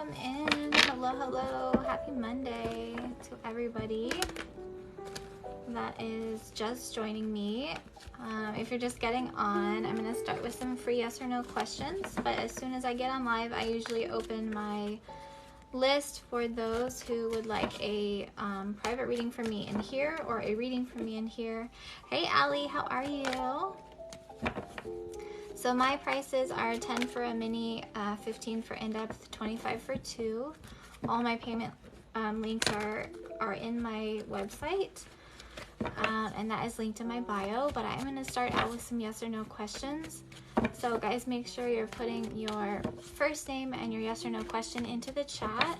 welcome in. Hello, hello. Happy Monday to everybody that is just joining me. If you're just getting on, I'm going to start with some free yes or no questions, but as soon as I get on live, I usually open my list for those who would like a private reading from me in here or a reading from me in here. Hey, Allie, how are you? So my prices are 10 for a mini, 15 for in-depth, 25 for two. All my payment links are in my website, and that is linked in my bio, but I'm going to start out with some yes or no questions. So guys, make sure you're putting your first name and your yes or no question into the chat.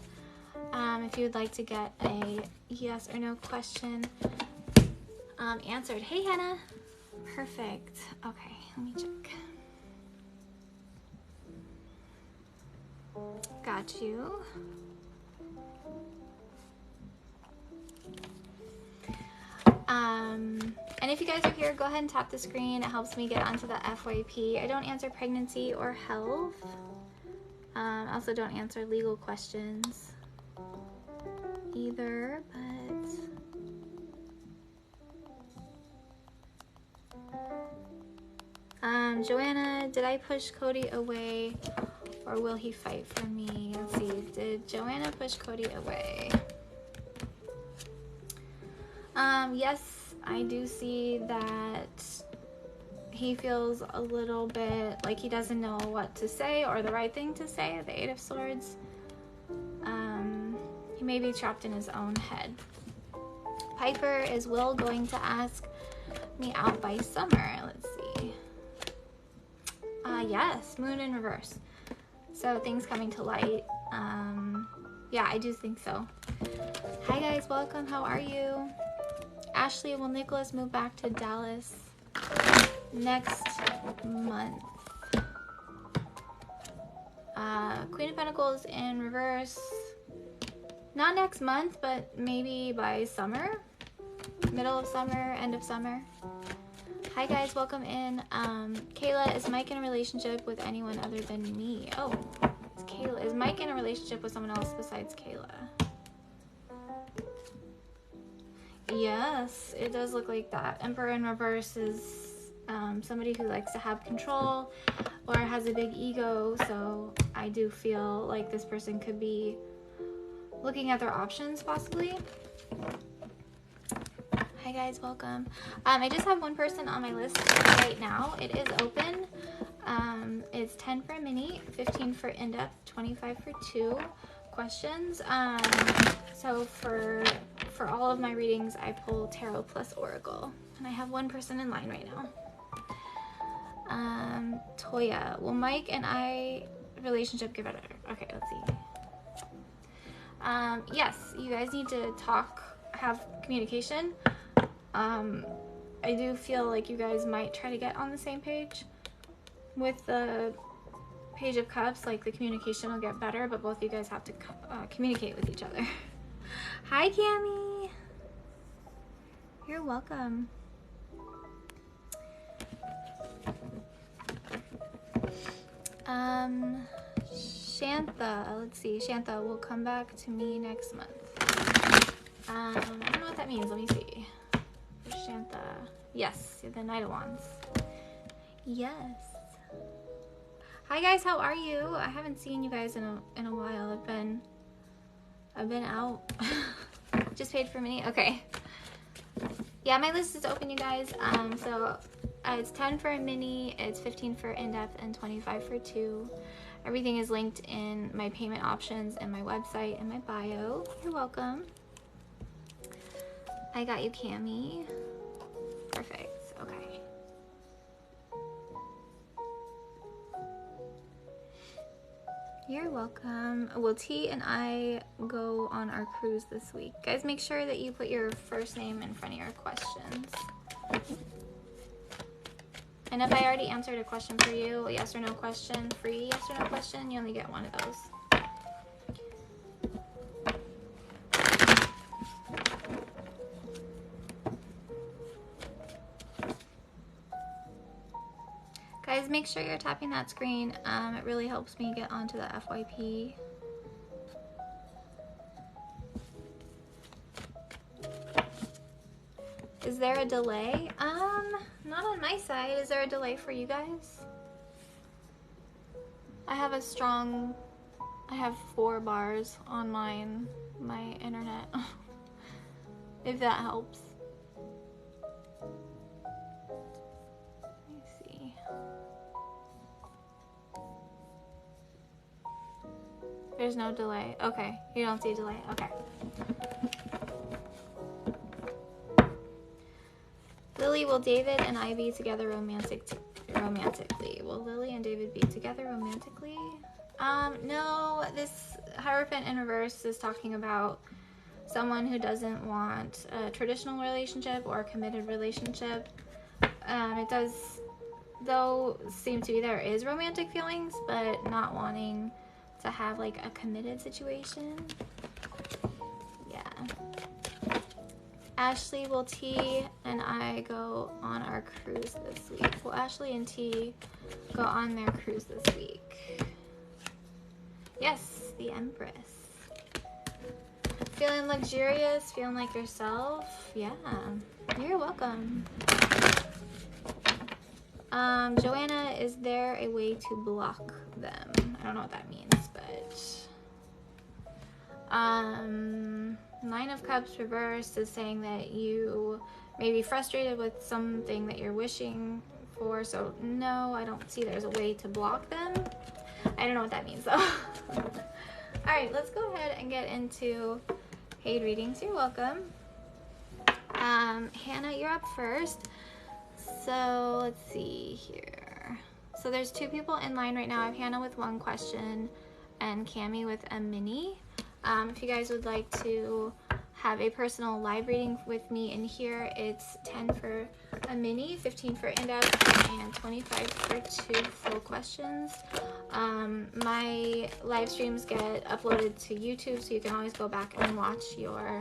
If you would like to get a yes or no question answered. Hey, Hannah. Perfect. Okay, let me check. Got you. And if you guys are here, go ahead and tap the screen. It helps me get onto the FYP. I don't answer pregnancy or health. I also don't answer legal questions either, but Joanna, did I push Cody away or will he fight for me? Let's see, did Joanna push Cody away? Yes, I do see that he feels a little bit like he doesn't know what to say or the right thing to say, the Eight of Swords. He may be trapped in his own head. Piper, is Will going to ask me out by summer? Let's see. Yes, moon in reverse. So things coming to light. Yeah, I do think so. Hi guys, welcome. How are you? Ashley, will Nicholas move back to Dallas next month? Queen of Pentacles in reverse. Not next month, but maybe by summer. Middle of summer, end of summer. Hi guys, welcome in. Kayla, is Mike in a relationship with anyone other than me? Oh, it's Kayla. Is Mike in a relationship with someone else besides Kayla? Yes, it does look like that. Emperor in reverse is somebody who likes to have control or has a big ego, so I do feel like this person could be looking at their options possibly. Hi guys, welcome. I just have one person on my list right now. It is open. It's 10 for a mini, 15 for in-depth, 25 for two questions. So for all of my readings, I pull Tarot plus Oracle. And I have one person in line right now. Toya, will Mike and I relationship get better? Okay, let's see. Yes, you guys need to talk, have communication. I do feel like you guys might try to get on the same page. With the Page of Cups, like the communication will get better, but both of you guys have to communicate with each other. Hi, Cami. You're welcome. Shantha, let's see. Shantha will come back to me next month. I don't know what that means. Let me see. Shantha. Yes, the Knight of Wands. Yes. Hi guys, how are you? I haven't seen you guys in a while. I've been out. Just paid for mini. Okay. Yeah, my list is open, you guys. So it's 10 for a mini, it's 15 for in-depth, and 25 for two. Everything is linked in my payment options and my website and my bio. You're welcome. I got you, Cami. Perfect. Okay. You're welcome. Will T and I go on our cruise this week? Guys, make sure that you put your first name in front of your questions. And if I already answered a question for you, a yes or no question, free yes or no question, you only get one of those. Guys, make sure you're tapping that screen. It really helps me get onto the FYP. Is there a delay? Not on my side. Is there a delay for you guys? I have 4 bars on my internet. If that helps. Let me see. There's no delay. Okay, you don't see a delay. Okay. Lily, will David and I be together romantically? Will Lily and David be together romantically? No, this Hierophant in reverse is talking about someone who doesn't want a traditional relationship or a committed relationship. It does, though, seem to be there is romantic feelings, but not wanting to have like a committed situation. Yeah. Ashley, will T and I go on our cruise this week? Will Ashley and T go on their cruise this week? Yes, the Empress. Feeling luxurious, feeling like yourself? Yeah, you're welcome. Joanna, is there a way to block them? I don't know what that means, but 9 of Cups reversed is saying that you may be frustrated with something that you're wishing for. So no, I don't see there's a way to block them. I don't know what that means though. All right, let's go ahead and get into paid readings. You're welcome. Hannah, you're up first. So let's see here. So there's 2 people in line right now. I have Hannah with 1 question and Cami with a mini. If you guys would like to have a personal live reading with me in here, it's 10 for a mini, 15 for in-depth, and 25 for 2 full questions. My live streams get uploaded to YouTube, so you can always go back and watch your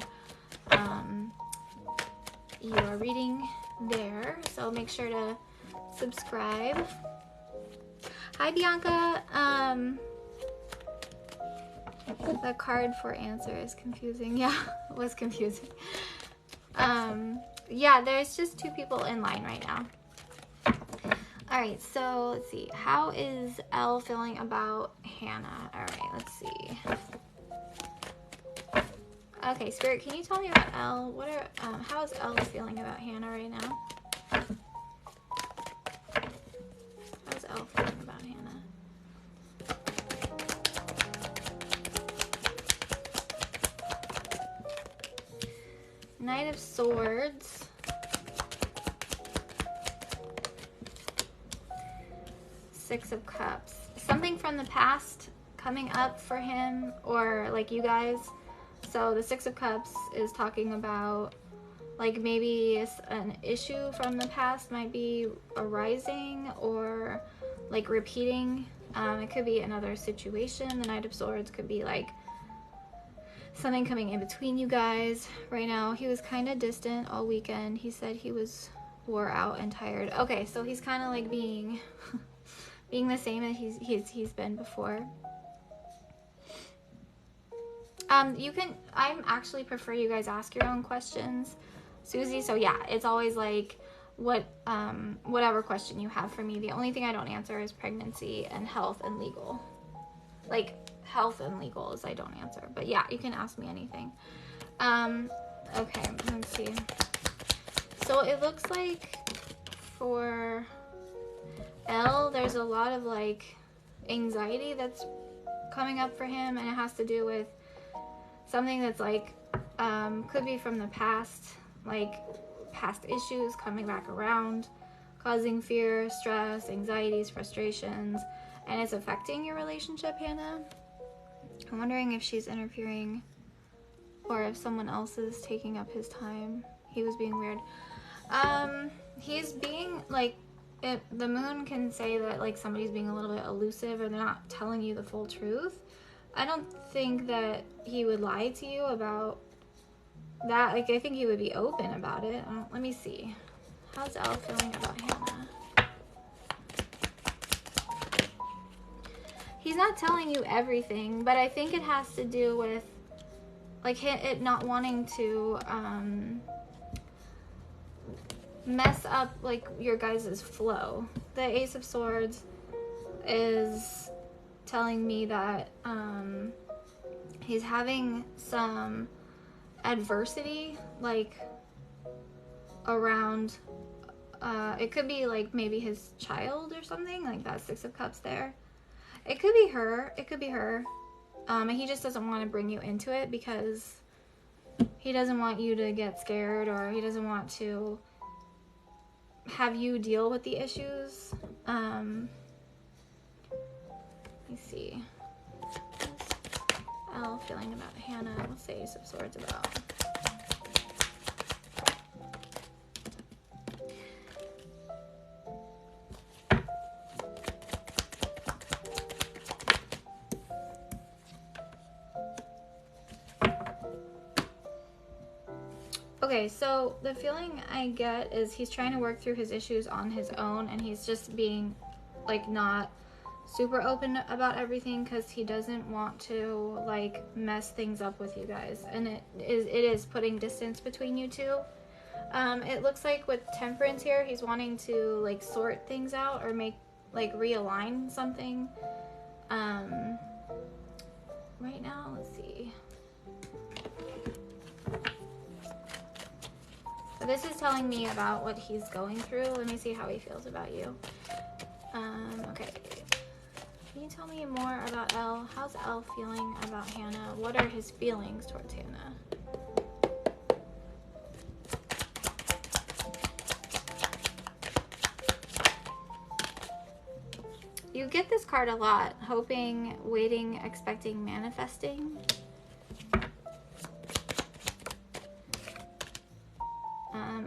reading there. So make sure to subscribe. Hi, Bianca. The card for answer is confusing. Yeah, it was confusing. Yeah, there's just 2 people in line right now. All right, so let's see. How is Elle feeling about Hannah? All right, let's see. Okay, Spirit, can you tell me about Elle? What are how is Elle feeling about Hannah right now? How's Elle feeling about Hannah? Knight of Swords. Six of Cups. Something from the past coming up for him or like you guys. So the 6 of Cups is talking about like maybe an issue from the past might be arising or like repeating. It could be another situation. The Knight of Swords could be like something coming in between you guys right now. He was kind of distant all weekend. He said he was wore out and tired. Okay, so he's kind of like being the same as he's been before. I'm actually prefer you guys ask your own questions, Susie. So yeah, it's always like whatever question you have for me. The only thing I don't answer is pregnancy and health and legal. Like health and legals I don't answer, but yeah, you can ask me anything. Okay, let's see. So it looks like for Elle, there's a lot of like anxiety that's coming up for him, and it has to do with something that's like could be from the past, like past issues coming back around, causing fear, stress, anxieties, frustrations, and it's affecting your relationship, Hannah. I'm wondering if she's interfering or if someone else is taking up his time. He was being weird. He's being like, the moon can say that like somebody's being a little bit elusive or they're not telling you the full truth. I don't think that he would lie to you about that. Like, I think he would be open about it. Let me see. How's Elle feeling about Hannah? He's not telling you everything, but I think it has to do with like it not wanting to mess up like your guys' flow. The Ace of Swords is telling me that he's having some adversity, like around it could be like maybe his child or something, like that Six of Cups there. It could be her. It could be her. And he just doesn't want to bring you into it because he doesn't want you to get scared, or he doesn't want to have you deal with the issues. Let me see. What's Elle feeling about Hannah? What's the Ace of Swords about? Okay, so the feeling I get is he's trying to work through his issues on his own, and he's just being like not super open about everything because he doesn't want to like mess things up with you guys, and it is putting distance between you two. It looks like with Temperance here, he's wanting to like sort things out or make like realign something. Right now, let's see. This is telling me about what he's going through. Let me see how he feels about you. Okay. Can you tell me more about Elle? How's Elle feeling about Hannah? What are his feelings towards Hannah? You get this card a lot. Hoping, waiting, expecting, manifesting.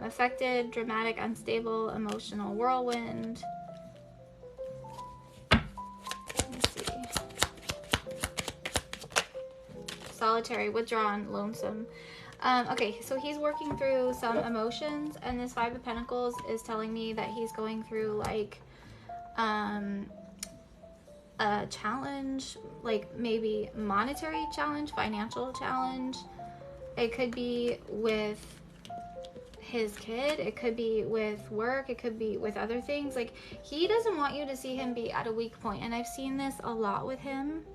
Affected, dramatic, unstable, emotional whirlwind. Let me see. Solitary, withdrawn, lonesome. Okay, so he's working through some emotions, and this Five of Pentacles is telling me that he's going through like a challenge, like maybe monetary challenge, financial challenge. It could be with his kid, it could be with work, it could be with other things. Like, he doesn't want you to see him be at a weak point, and I've seen this a lot with him.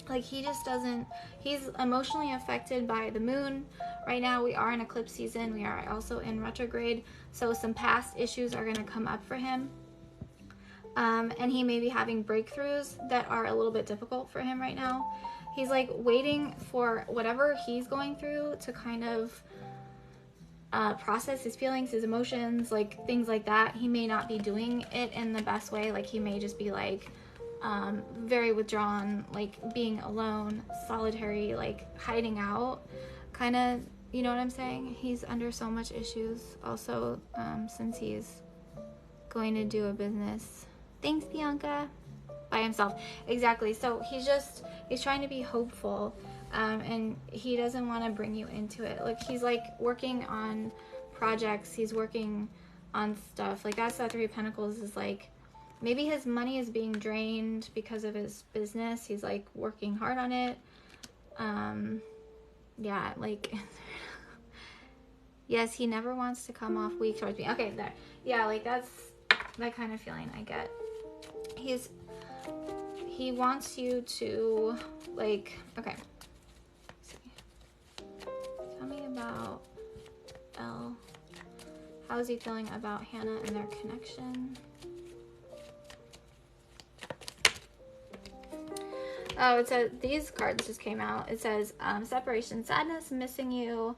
Like, he just doesn't, he's emotionally affected by the moon. Right now we are in eclipse season, we are also in retrograde, so some past issues are going to come up for him. And he may be having breakthroughs that are a little bit difficult for him right now. He's like waiting for whatever he's going through to kind of process his feelings, his emotions, like things like that. He may not be doing it in the best way. Like, he may just be like very withdrawn, like being alone, solitary, like hiding out, kind of, you know what I'm saying? He's under so much issues also, since he's going to do a business. Thanks, Bianca. By himself. Exactly. So he's trying to be hopeful. And he doesn't want to bring you into it. Like, he's like working on projects, he's working on stuff. Like, that's that Three of Pentacles is like, maybe his money is being drained because of his business. He's like working hard on it. Yeah, like, yes, he never wants to come off weak towards me. Okay, there. Yeah, like, that's that kind of feeling I get. He wants you to, like, okay. Tell me about Elle. How is he feeling about Hannah and their connection? Oh, it says, these cards just came out. It says separation, sadness, missing you,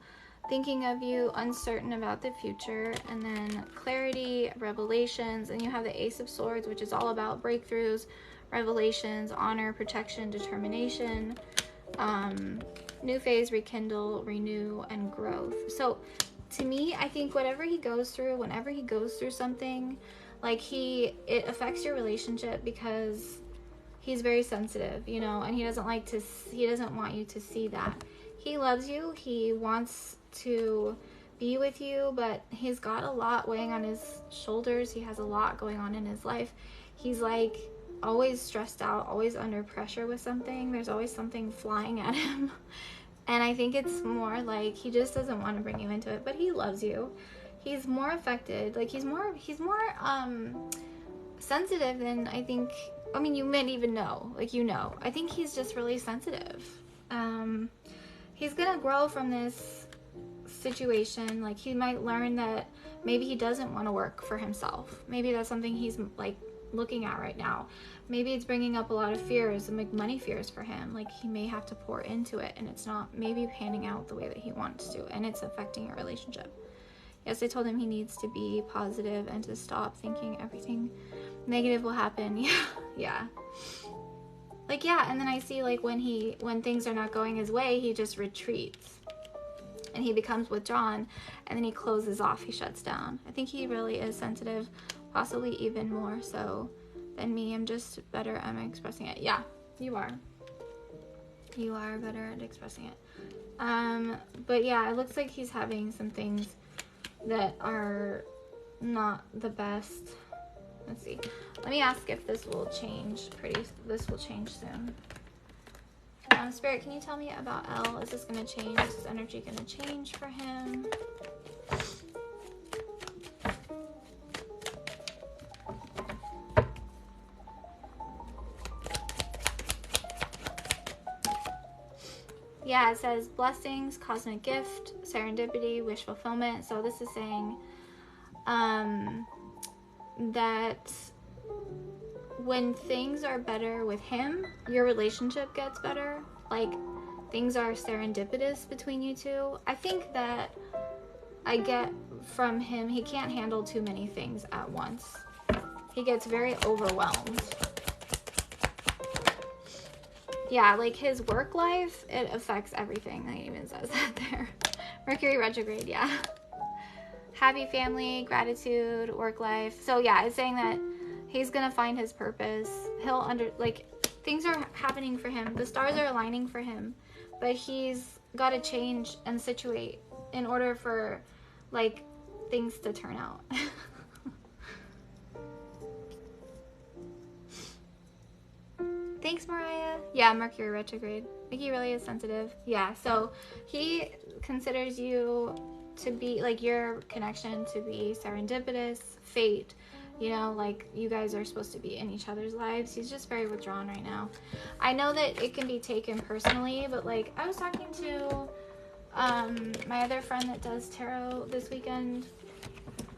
thinking of you, uncertain about the future, and then clarity, revelations, and you have the Ace of Swords, which is all about breakthroughs, revelations, honor, protection, determination, new phase, rekindle, renew, and growth. So to me, I think whatever he goes through, whenever he goes through something, like it affects your relationship because he's very sensitive, you know, and he doesn't want you to see that. He loves you, he wants to be with you, but he's got a lot weighing on his shoulders. He has a lot going on in his life. He's like always stressed out, always under pressure with something. There's always something flying at him. And I think it's more like he just doesn't want to bring you into it, but he loves you. he's more affected. Like he's more sensitive than I think. I mean, you might even know. Like, you know. I think he's just really sensitive. He's gonna grow from this situation. Like, he might learn that maybe he doesn't want to work for himself. Maybe that's something he's like looking at right now. Maybe it's bringing up a lot of fears and like money fears for him. Like, he may have to pour into it and it's not maybe panning out the way that he wants to, and it's affecting your relationship. Yes, I told him he needs to be positive and to stop thinking everything negative will happen. Yeah. Like, yeah, and then I see like when things are not going his way, he just retreats. And he becomes withdrawn, and then he closes off, he shuts down. I think he really is sensitive, possibly even more so than me. I'm just better at expressing it. Yeah, you are. You are better at expressing it. But yeah, it looks like he's having some things that are not the best. Let's see. Let me ask if this will change this will change soon. Spirit, can you tell me about Elle? Is this going to change? Is this energy going to change for him? Yeah, it says blessings, cosmic gift, serendipity, wish fulfillment. So this is saying that when things are better with him, your relationship gets better. Like, things are serendipitous between you two. I think that I get from him, he can't handle too many things at once. He gets very overwhelmed. Yeah, like his work life, it affects everything. It even says that there. Mercury retrograde, yeah. Happy family, gratitude, work life. So yeah, it's saying that he's gonna find his purpose. Things are happening for him. The stars are aligning for him, but he's got to change and situate in order for like things to turn out. Thanks, Mariah. Yeah, Mercury retrograde. Like, he really is sensitive. Yeah, so he considers you to be like your connection to be serendipitous, fate. You know, like, you guys are supposed to be in each other's lives. He's just very withdrawn right now. I know that it can be taken personally, but, like, I was talking to my other friend that does tarot this weekend,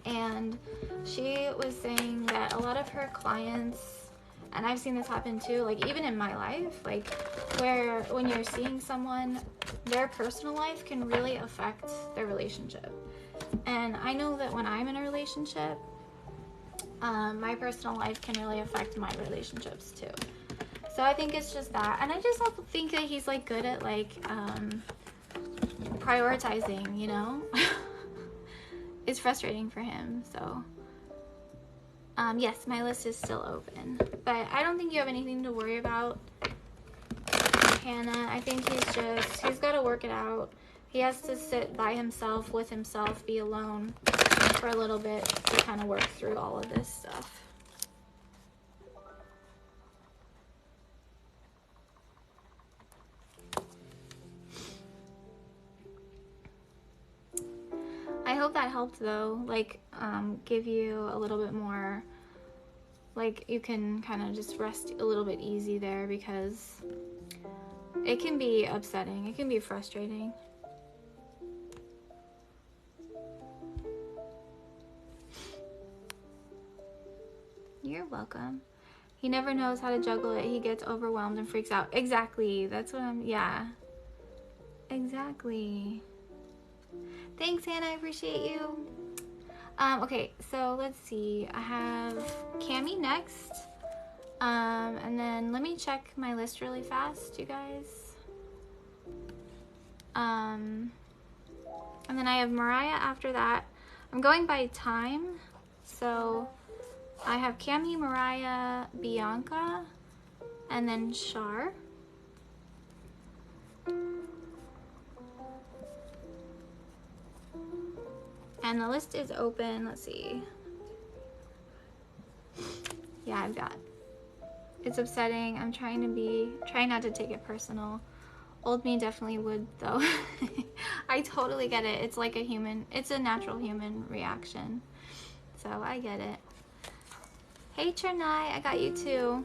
and she was saying that a lot of her clients, and I've seen this happen too, like, even in my life, like, where when you're seeing someone, their personal life can really affect their relationship. And I know that when I'm in a relationship, my personal life can really affect my relationships too. So I think it's just that. And I just also think that he's like good at like prioritizing, you know. It's frustrating for him. So yes, my list is still open, but I don't think you have anything to worry about, Hannah. I think he's got to work it out. He has to sit by himself, with himself, be alone for a little bit to kind of work through all of this stuff. I hope that helped though, like give you a little bit more, like you can kind of just rest a little bit easy there, because it can be upsetting, it can be frustrating. You're welcome. He never knows how to juggle it. He gets overwhelmed and freaks out. Exactly. That's what yeah. Exactly. Thanks, Hannah. I appreciate you. Okay, so let's see. I have Cami next. And then let me check my list really fast, you guys. And then I have Mariah after that. I'm going by time. So I have Cami, Mariah, Bianca, and then Shar. And the list is open. Let's see. Yeah, I've got. It's upsetting. I'm trying not to take it personal. Old me definitely would though. I totally get it. It's like a human, it's a natural human reaction. So I get it. Hey Chernai, I got you too.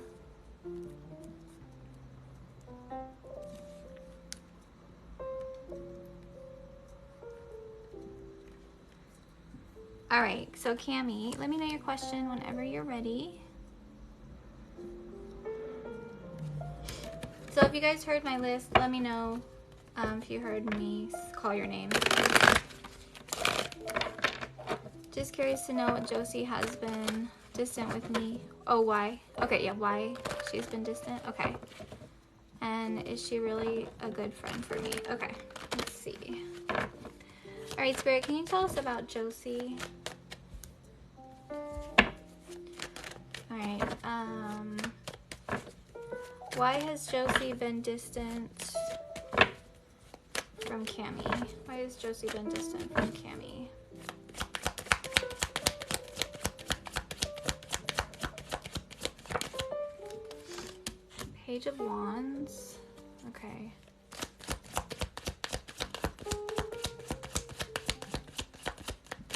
All right, so Cami, let me know your question whenever you're ready. So if you guys heard my list, let me know if you heard me call your name. Just curious to know what Josie has been distant with me. Oh, why? Okay, yeah, why she's been distant. Okay. And is she really a good friend for me? Okay, let's see. All right, Spirit, can you tell us about Josie? All right, why has Josie been distant from Cami? Why has Josie been distant from Cami? Page of Wands. Okay.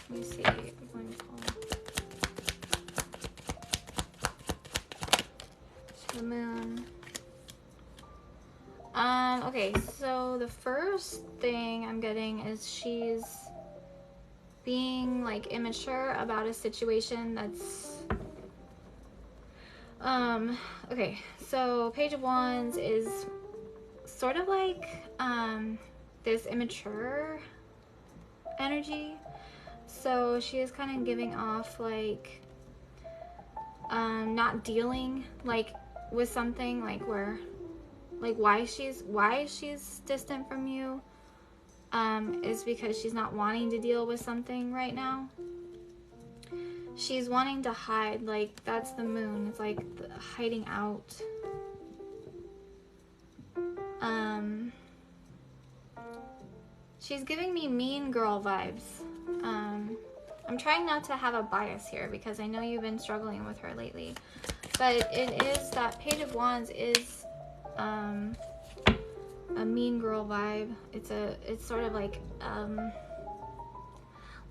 Let me see. I'm going to pull the Moon. Okay, so the first thing I'm getting is she's being like immature about a situation that's okay, so Page of Wands is sort of like this immature energy. So she is kind of giving off like not dealing like with something like where like why she's distant from you is because she's not wanting to deal with something right now. She's wanting to hide, like that's the Moon. It's like hiding out. She's giving me mean girl vibes. I'm trying not to have a bias here because I know you've been struggling with her lately. But it is that Page of Wands is a mean girl vibe. It's sort of like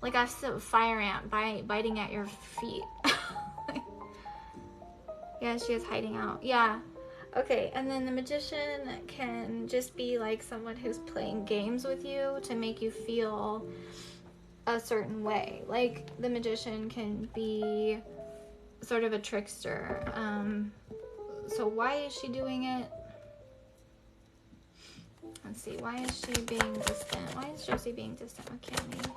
a fire ant biting at your feet. Yeah, she is hiding out. Yeah. Okay, and then the Magician can just be like someone who's playing games with you to make you feel a certain way. Like the Magician can be sort of a trickster. So why is she doing it? Let's see, why is she being distant? Why is Josie being distant with Cami?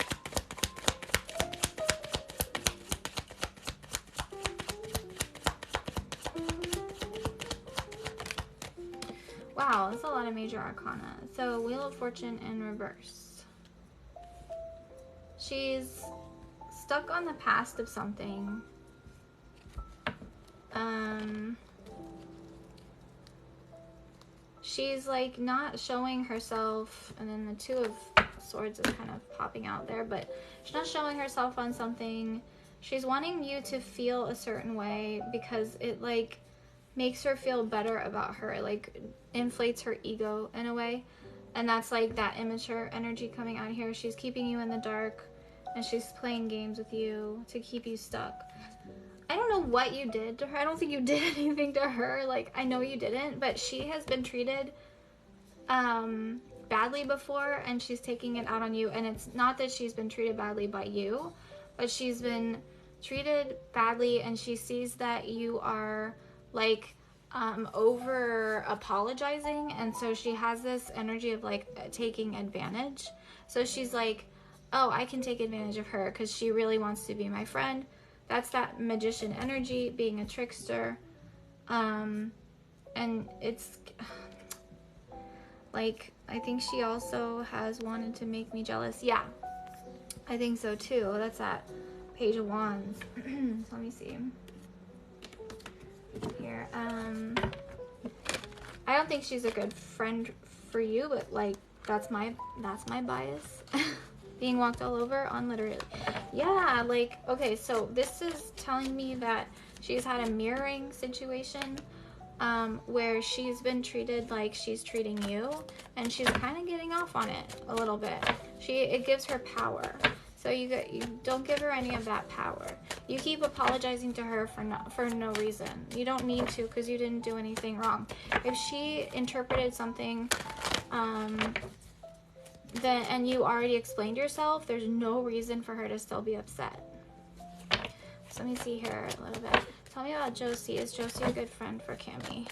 Wow, that's a lot of major arcana. So Wheel of Fortune in reverse. She's stuck on the past of something. She's like not showing herself, and then the Two of Swords is kind of popping out there, but she's not showing herself on something. She's wanting you to feel a certain way because it like makes her feel better about her. It like inflates her ego in a way, and that's like that immature energy coming out here. She's keeping you in the dark and she's playing games with you to keep you stuck. I don't know what you did to her. I don't think you did anything to her. Like, I know you didn't, but she has been treated badly before, and she's taking it out on you. And it's not that she's been treated badly by you, but she's been treated badly, and she sees that you are like over apologizing, and so she has this energy of like taking advantage. So she's like, oh, I can take advantage of her because she really wants to be my friend. That's that Magician energy, being a trickster. And it's like, I think she also has wanted to make me jealous. Yeah, I think so too. That's that Page of Wands. So let me see here. I don't think she's a good friend for you, but like that's my bias. Being walked all over on literally. Yeah, like, okay, so this is telling me that she's had a mirroring situation where she's been treated like she's treating you, and she's kind of getting off on it a little bit. It gives her power. So you don't give her any of that power. You keep apologizing to her for no reason. You don't need to, because you didn't do anything wrong. If she interpreted something and you already explained yourself, there's no reason for her to still be upset. So let me see here a little bit. Tell me about Josie. Is Josie a good friend for Cammy?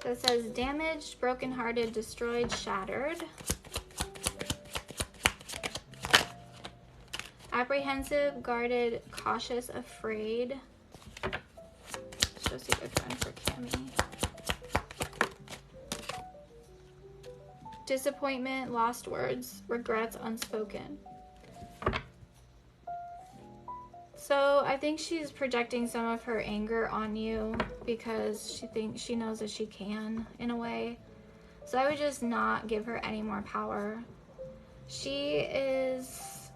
So it says damaged, brokenhearted, destroyed, shattered. Apprehensive, guarded, cautious, afraid. Josie a good friend for Cammy. Disappointment, lost words, regrets unspoken. So I think she's projecting some of her anger on you because she knows that she can, in a way. So I would just not give her any more power. She is,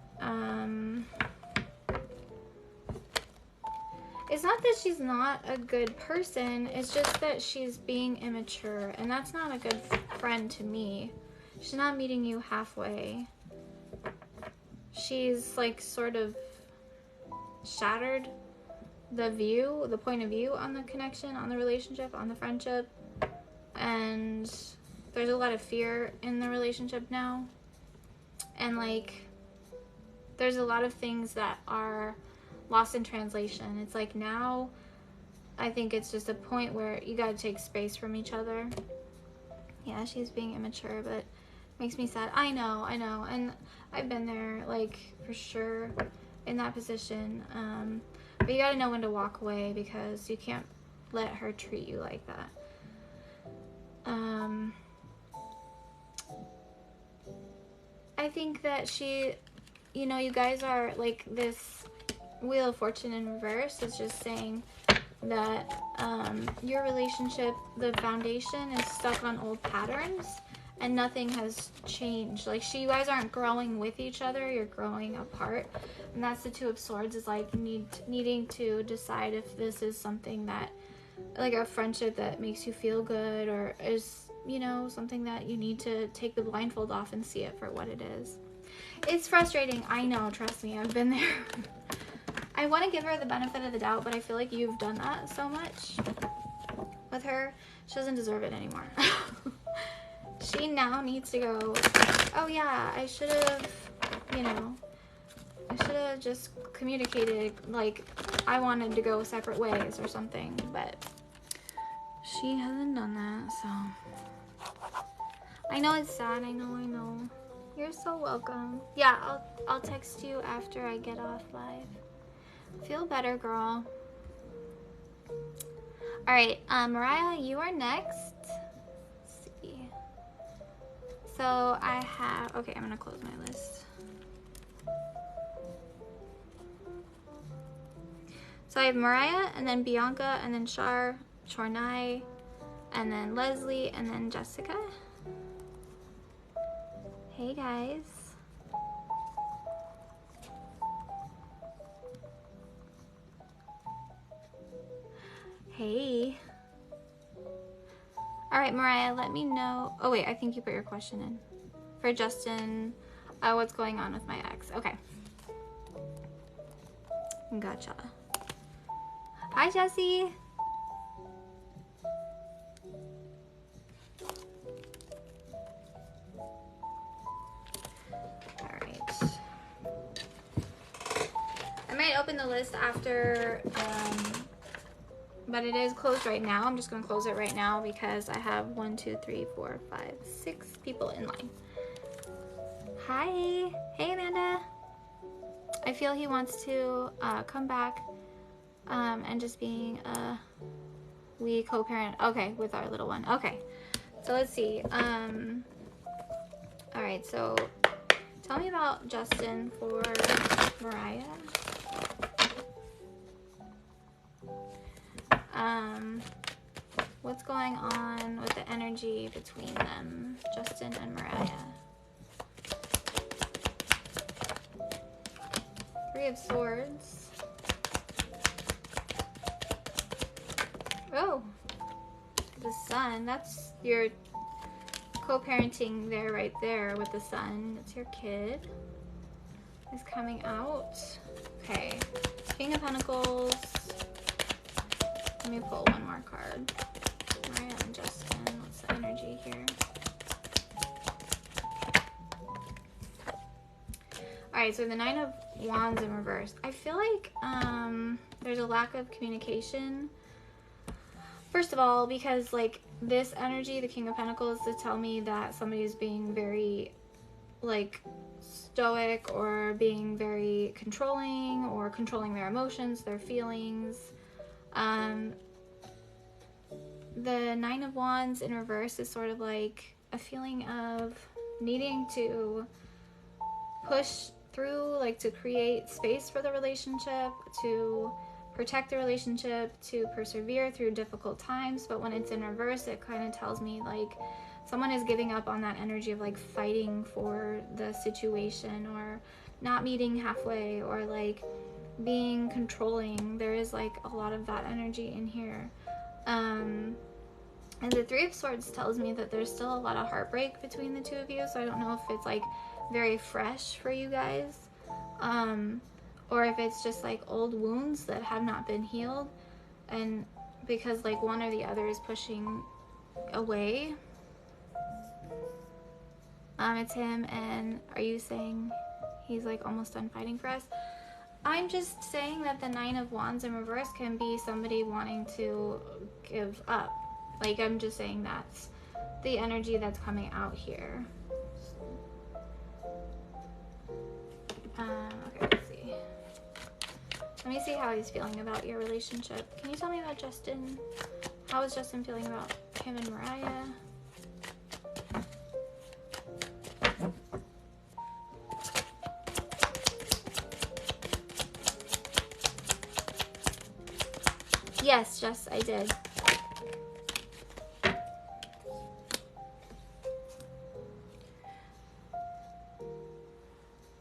it's not that she's not a good person, it's just that she's being immature, and that's not a good friend to me. She's not meeting you halfway. She's like sort of shattered the point of view on the connection, on the relationship, on the friendship, and there's a lot of fear in the relationship now, and like there's a lot of things that are lost in translation. It's like now I think it's just a point where you gotta take space from each other. Yeah, she's being immature, but makes me sad. I know, and I've been there, like, for sure, in that position. But you gotta know when to walk away, because you can't let her treat you like that. I think that she, you know, you guys are like this Wheel of Fortune in reverse. Is just saying that your relationship, the foundation is stuck on old patterns and nothing has changed. Like, you guys aren't growing with each other, you're growing apart. And that's the Two of Swords, is like needing to decide if this is something that, like, a friendship that makes you feel good, or is, you know, something that you need to take the blindfold off and see it for what it is. It's frustrating, I know, trust me, I've been there. I want to give her the benefit of the doubt, but I feel like you've done that so much with her. She doesn't deserve it anymore. She now needs to go, oh yeah, I should have, you know, I should have just communicated, like, I wanted to go separate ways or something, but she hasn't done that, so. I know it's sad, I know. You're so welcome. Yeah, I'll text you after I get off live. Feel better, girl. Alright, Mariah, you are next. Let's see. So I have, okay, I'm gonna close my list. So I have Mariah, and then Bianca, and then Chornai, and then Leslie, and then Jessica. Hey guys. Hey. Alright, Mariah, let me know. Oh wait, I think you put your question in. For Justin, what's going on with my ex? Okay. Gotcha. Hi, Jessie. Alright. I might open the list after, but it is closed right now. I'm just going to close it right now because I have 1, 2, 3, 4, 5, 6 people in line. Hi. Hey, Amanda. I feel he wants to come back and just being a wee co-parent. Okay, with our little one. Okay. So let's see. All right, so tell me about Justin for Mariah. What's going on with the energy between them, Justin and Mariah? Three of Swords. Oh, the Sun. That's your co-parenting there, right there with the Sun. That's your kid. Is coming out. Okay. King of Pentacles. Let me pull one more card. Mariah and Justin. What's the energy here? Alright, so the Nine of Wands in reverse. I feel like there's a lack of communication. First of all, because like this energy, the King of Pentacles, to tell me that somebody is being very like stoic or being very controlling or controlling their emotions, their feelings. The Nine of Wands in reverse is sort of like a feeling of needing to push through, like to create space for the relationship, to protect the relationship, to persevere through difficult times. But when it's in reverse, it kind of tells me like someone is giving up on that energy of like fighting for the situation or not meeting halfway or like being controlling. There is like a lot of that energy in here. And the Three of Swords tells me that there's still a lot of heartbreak between the two of you. So I don't know if it's like very fresh for you guys. Or if it's just like old wounds that have not been healed. And because like one or the other is pushing away. It's him, and are you saying he's like almost done fighting for us? I'm just saying that the Nine of Wands in reverse can be somebody wanting to give up. Like, I'm just saying that's the energy that's coming out here. Okay, let's see. Let me see how he's feeling about your relationship. Can you tell me about Justin? How is Justin feeling about him and Mariah? Yes, Jess, I did.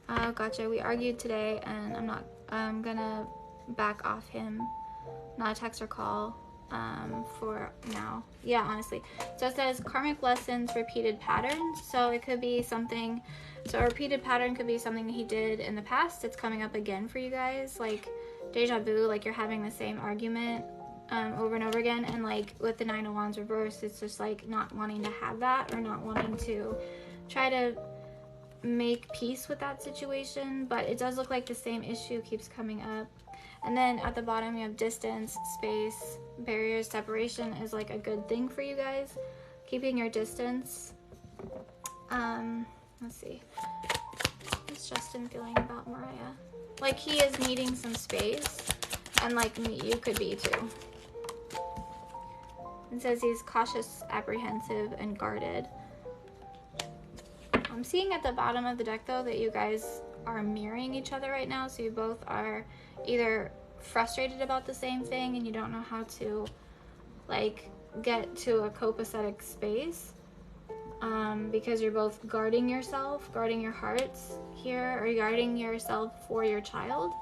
Oh, gotcha. We argued today, and I'm gonna back off him. Not a text or call for now. Yeah, honestly. So it says karmic lessons, repeated patterns. So it could be something, so a repeated pattern could be something he did in the past. It's coming up again for you guys. Like deja vu, like you're having the same argument over and over again. And like with the Nine of Wands reverse, it's just like not wanting to have that or not wanting to try to make peace with that situation. But it does look like the same issue keeps coming up. And then at the bottom you have distance, space, barriers, separation is like a good thing for you guys. Keeping your distance. Let's see. What's Justin feeling about Mariah? Like he is needing some space, and like you could be too. It says he's cautious, apprehensive, and guarded. I'm seeing at the bottom of the deck though that you guys are mirroring each other right now, so you both are either frustrated about the same thing and you don't know how to like get to a copacetic space, because you're both guarding yourself, guarding your hearts here, or guarding yourself for your child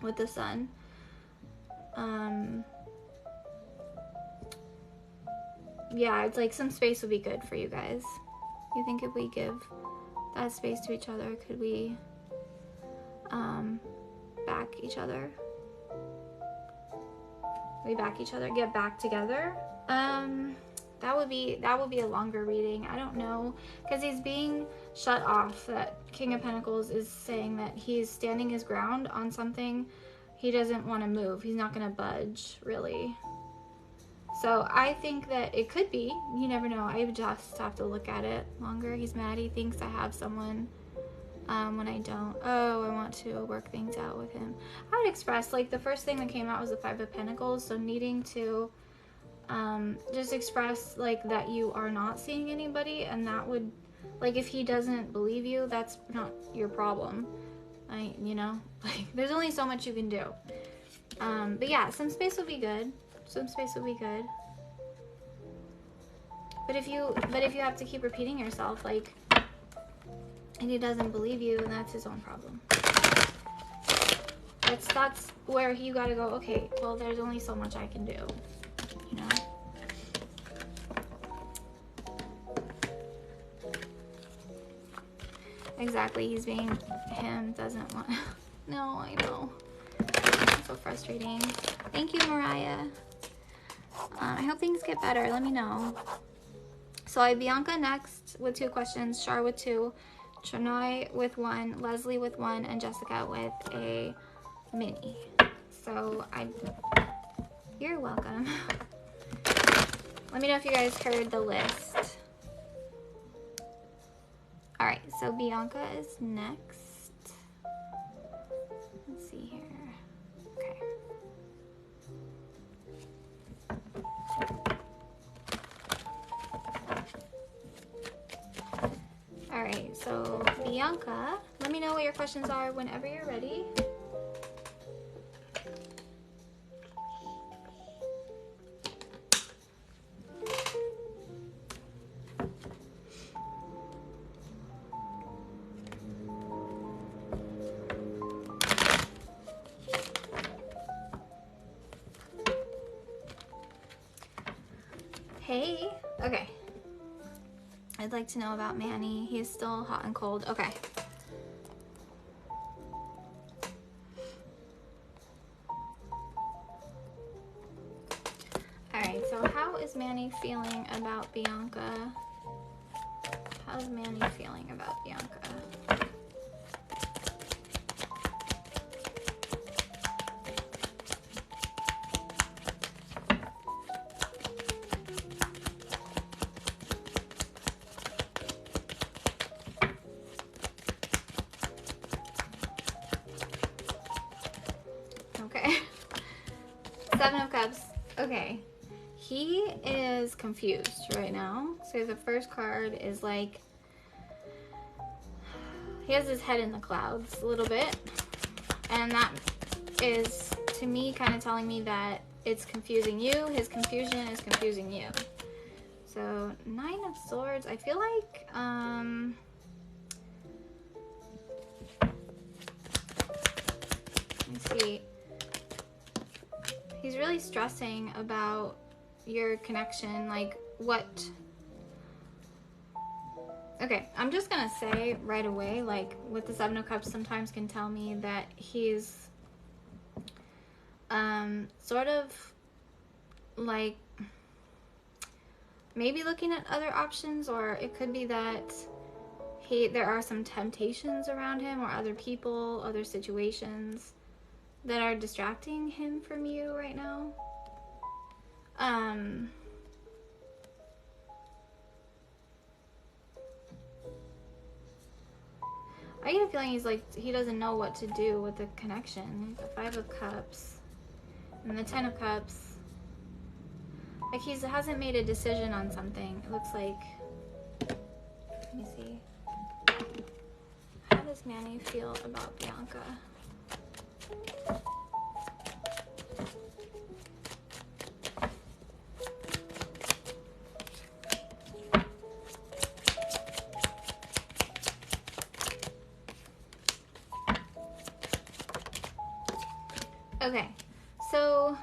with the Sun. Yeah, it's like some space would be good for you guys. You think if we give that space to each other, could we back each other? We back each other, get back together? That would be a longer reading. I don't know, because he's being shut off. That King of Pentacles is saying that he's standing his ground on something. He doesn't want to move. He's not going to budge, really. So I think that it could be. You never know. I just have to look at it longer. He's mad. He thinks I have someone when I don't. Oh, I want to work things out with him. I would express, like, the first thing that came out was the Five of Pentacles. So needing to just express, like, that you are not seeing anybody. And that would, like, if he doesn't believe you, that's not your problem. You know, like, there's only so much you can do. But yeah, some space would be good. Some space would be good. But if you have to keep repeating yourself, like, and he doesn't believe you, then that's his own problem. That's where you gotta go, okay, well, there's only so much I can do, you know? Exactly, he's being him, doesn't want, no, I know. It's so frustrating. Thank you, Mariah. I hope things get better, let me know. So I have Bianca next with 2 questions, Char with 2, Chanoy with 1, Leslie with 1, and Jessica with a mini. So you're welcome. Let me know if you guys heard the list. All right, so Bianca is next. Let's see here. Okay. All right, so Bianca, let me know what your questions are whenever you're ready. Hey, okay. I'd like to know about Manny. He's still hot and cold. Okay. All right, so how is Manny feeling about Bianca? How's Manny feeling about Bianca? Okay. 7 of Cups. Okay. He is confused right now. So the first card is like, he has his head in the clouds a little bit. And that is, to me, kind of telling me that it's confusing you. His confusion is confusing you. So 9 of Swords. I feel like, let me see. He's really stressing about your connection, like what. Okay, I'm just gonna say right away, like with the 7 of Cups sometimes can tell me that he's sort of like maybe looking at other options, or it could be that there are some temptations around him or other people, other situations that are distracting him from you right now. I get a feeling he's like, he doesn't know what to do with the connection. The 5 of Cups and the 10 of Cups. Like he hasn't made a decision on something. It looks like, let me see. How does Manny feel about Bianca? Okay, so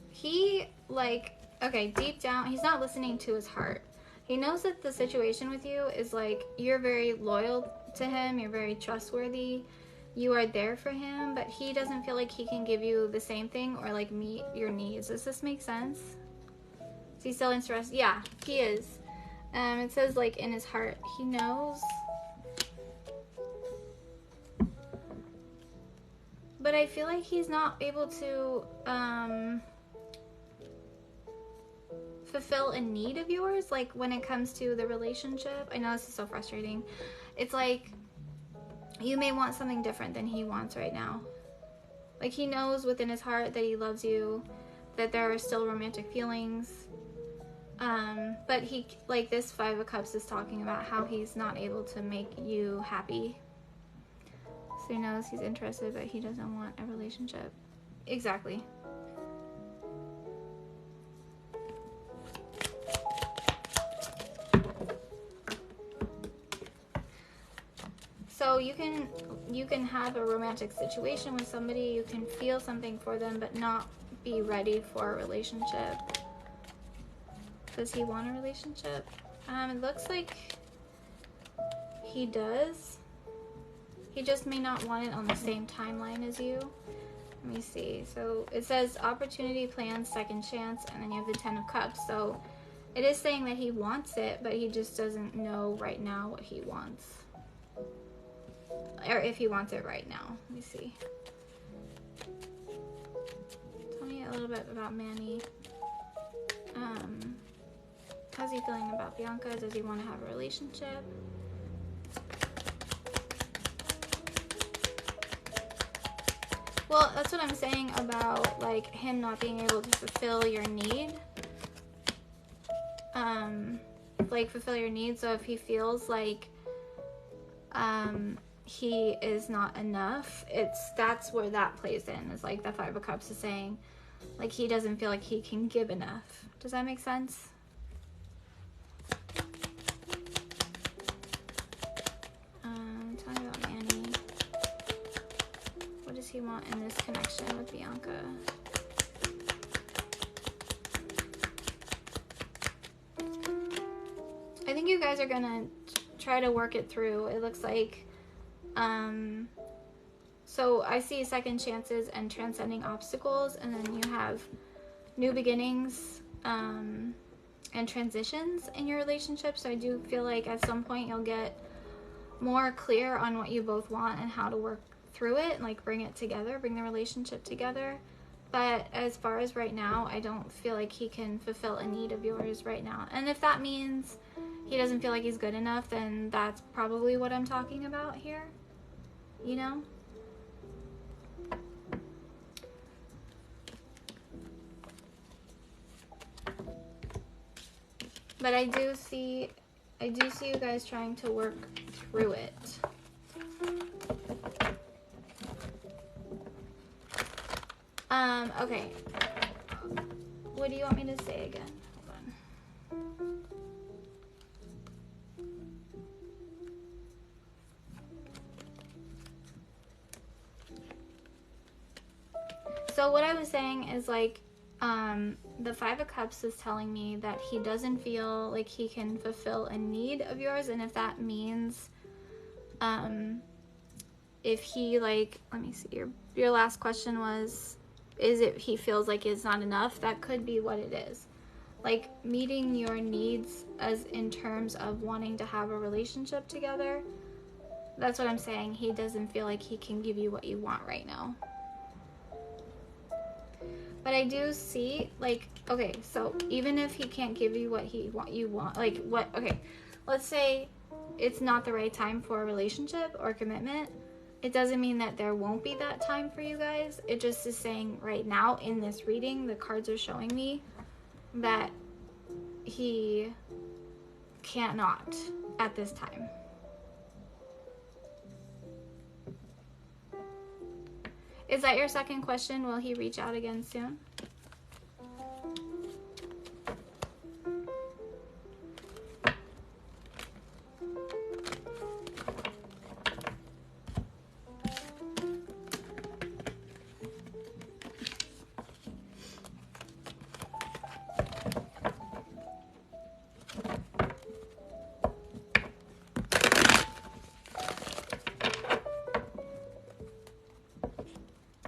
he like, okay, deep down, he's not listening to his heart. He knows that the situation with you is like, you're very loyal to him, you're very trustworthy, you are there for him, but he doesn't feel like he can give you the same thing or like meet your needs. Does this make sense? Is he still interested? Yeah, he is. It says like in his heart, he knows. But I feel like he's not able to fulfill a need of yours, like when it comes to the relationship. I know this is so frustrating. It's like you may want something different than he wants right now. Like he knows within his heart that he loves you, that there are still romantic feelings. But he, like this 5 of Cups is talking about how he's not able to make you happy. So he knows he's interested, but he doesn't want a relationship. Exactly. So So you can have a romantic situation with somebody, you can feel something for them, but not be ready for a relationship. Does he want a relationship? It looks like he does. He just may not want it on the same timeline as you. Let me see. So it says opportunity, plans, second chance, and then you have the 10 of Cups. So it is saying that he wants it, but he just doesn't know right now what he wants. Or if he wants it right now. Let me see. Tell me a little bit about Manny. How's he feeling about Bianca? Does he want to have a relationship? Well, that's what I'm saying about like him not being able to fulfill your need. Like fulfill your needs. So if he feels like he is not enough, that's where that plays in. Is like the 5 of Cups is saying like he doesn't feel like he can give enough. Does that make sense? Tell me about Manny. What does he want in this connection with Bianca? I think you guys are gonna try to work it through. It looks like, so I see second chances and transcending obstacles, and then you have new beginnings, and transitions in your relationship. So I do feel like at some point you'll get more clear on what you both want and how to work through it and like bring it together, bring the relationship together. But as far as right now, I don't feel like he can fulfill a need of yours right now. And if that means he doesn't feel like he's good enough, then that's probably what I'm talking about here, you know? But I do see you guys trying to work through it. Okay. What do you want me to say again? Hold on. So what I was saying is like, the 5 of Cups is telling me that he doesn't feel like he can fulfill a need of yours. And if that means, if he like, let me see, your last question was, is it he feels like it's not enough? That could be what it is. Like meeting your needs as in terms of wanting to have a relationship together. That's what I'm saying. He doesn't feel like he can give you what you want right now. But I do see, like, okay, so even if he can't give you what you want, like, okay, let's say it's not the right time for a relationship or commitment. It doesn't mean that there won't be that time for you guys. It just is saying right now in this reading, the cards are showing me that he cannot at this time. Is that your second question? Will he reach out again soon?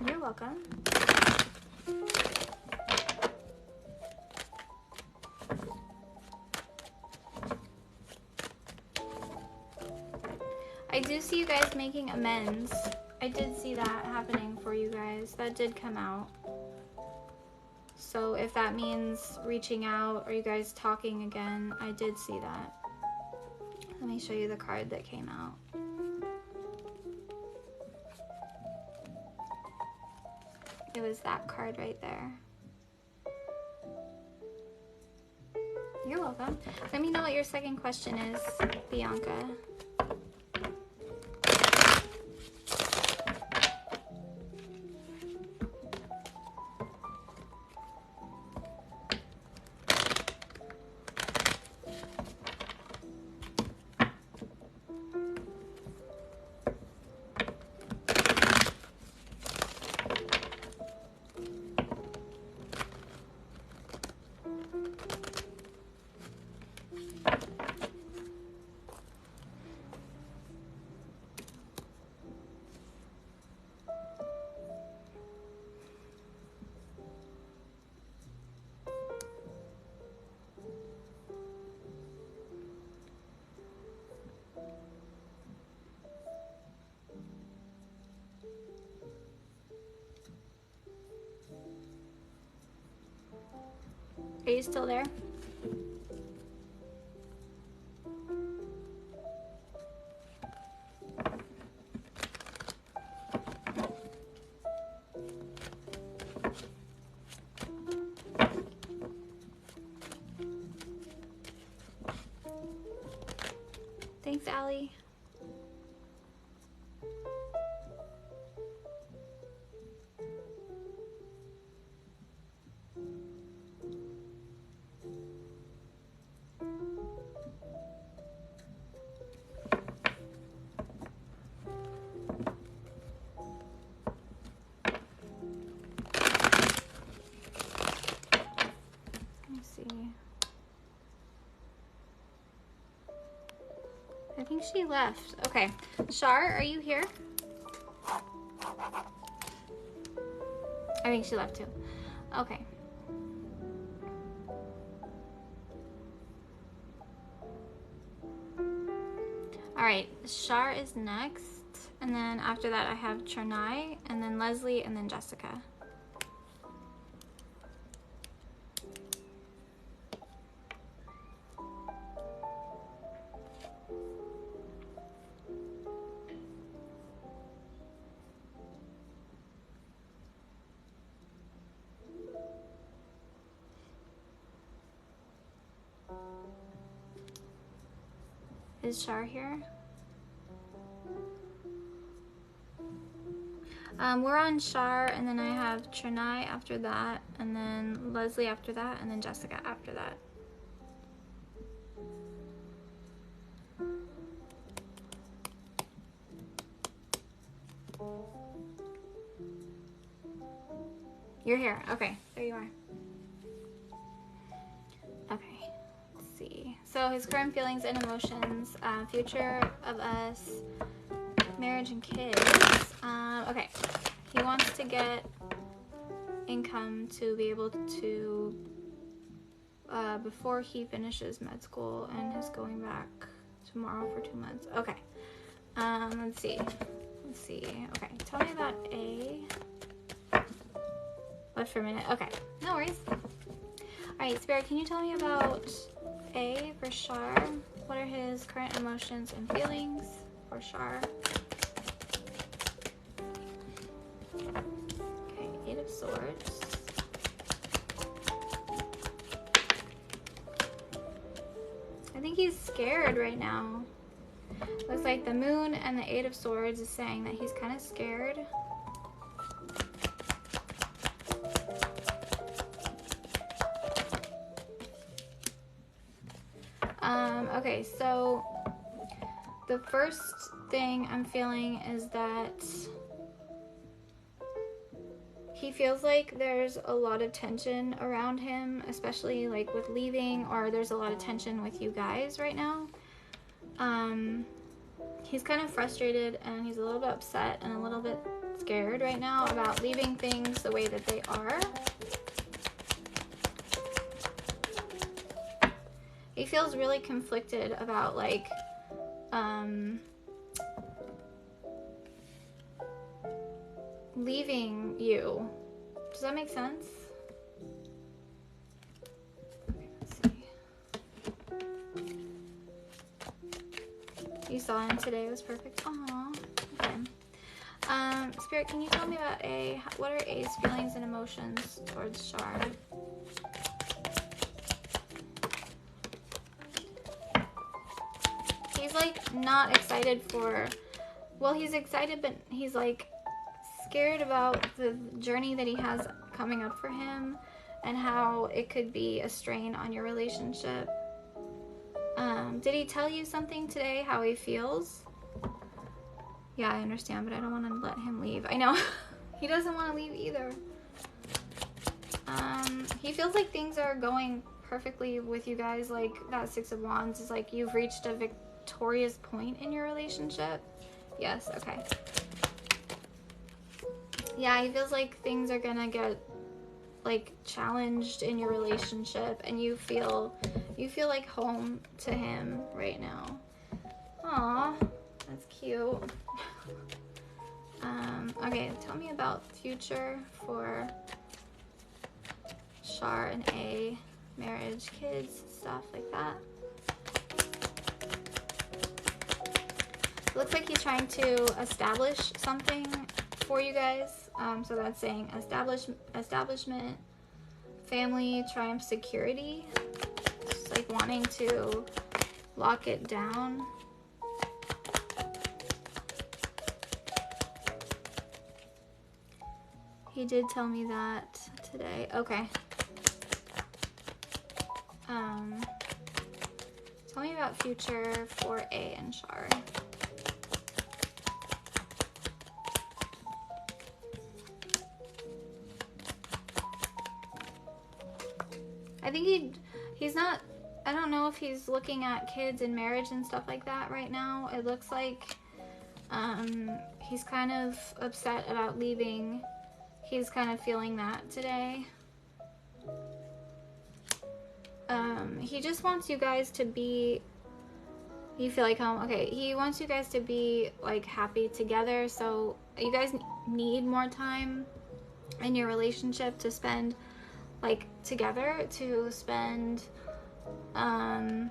You're welcome. I do see you guys making amends. I did see that happening for you guys. That did come out. So if that means reaching out or you guys talking again, I did see that. Let me show you the card that came out. It was that card right there. You're welcome. Let me know what your second question is, Bianca. Are you still there? Thanks, Allie. I think she left. Okay. Shar, are you here? I think she left too. Okay. All right. Shar is next. And then after that, I have Chernai, and then Leslie, and then Jessica. Is Shar here? We're on Shar, and then I have Chernai after that, and then Leslie after that, and then Jessica after that. You're here. Okay, there you are. Okay, let's see. So his current feelings and emotions, future of us, marriage and kids. Okay, he wants to get income to be able to, before he finishes med school and is going back tomorrow for 2 months. Okay, let's see. Okay, tell me about A. Left for a minute. Okay, no worries. All right, Spirit, can you tell me about A for Shar? What are his current emotions and feelings for Shar? Okay, 8 of Swords. I think he's scared right now. Looks like the Moon and the 8 of Swords is saying that he's kind of scared. Okay, so the first thing I'm feeling is that he feels like there's a lot of tension around him, especially like with leaving, or there's a lot of tension with you guys right now. He's kind of frustrated and he's a little bit upset and a little bit scared right now about leaving things the way that they are. He feels really conflicted about like leaving you. Does that make sense? Okay, let's see. You saw him today, it was perfect. Aww. Okay. Spirit, can you tell me about A? What are A's feelings and emotions towards Shar? He's like not excited for, well, he's excited, but he's like scared about the journey that he has coming up for him and how it could be a strain on your relationship. Did he tell you something today, how he feels? Yeah, I understand, but I don't want to let him leave. I know. He doesn't want to leave either. He feels like things are going perfectly with you guys. Like that 6 of Wands is like you've reached a victorious point in your relationship. Yes, okay. Yeah, he feels like things are gonna get like challenged in your relationship, and you feel like home to him right now. Aw, that's cute. Okay, tell me about future for Shar and A, marriage, kids, stuff like that. It looks like he's trying to establish something for you guys. So that's saying establishment, family, triumph, security. Just like wanting to lock it down. He did tell me that today. Okay. Tell me about future for A and Char. I think he's not, I don't know if he's looking at kids and marriage and stuff like that right now. It looks like he's kind of upset about leaving. He's kind of feeling that today. He just wants you guys to be, you feel like home. Okay, he wants you guys to be like happy together. So you guys need more time in your relationship to spend like together, to spend time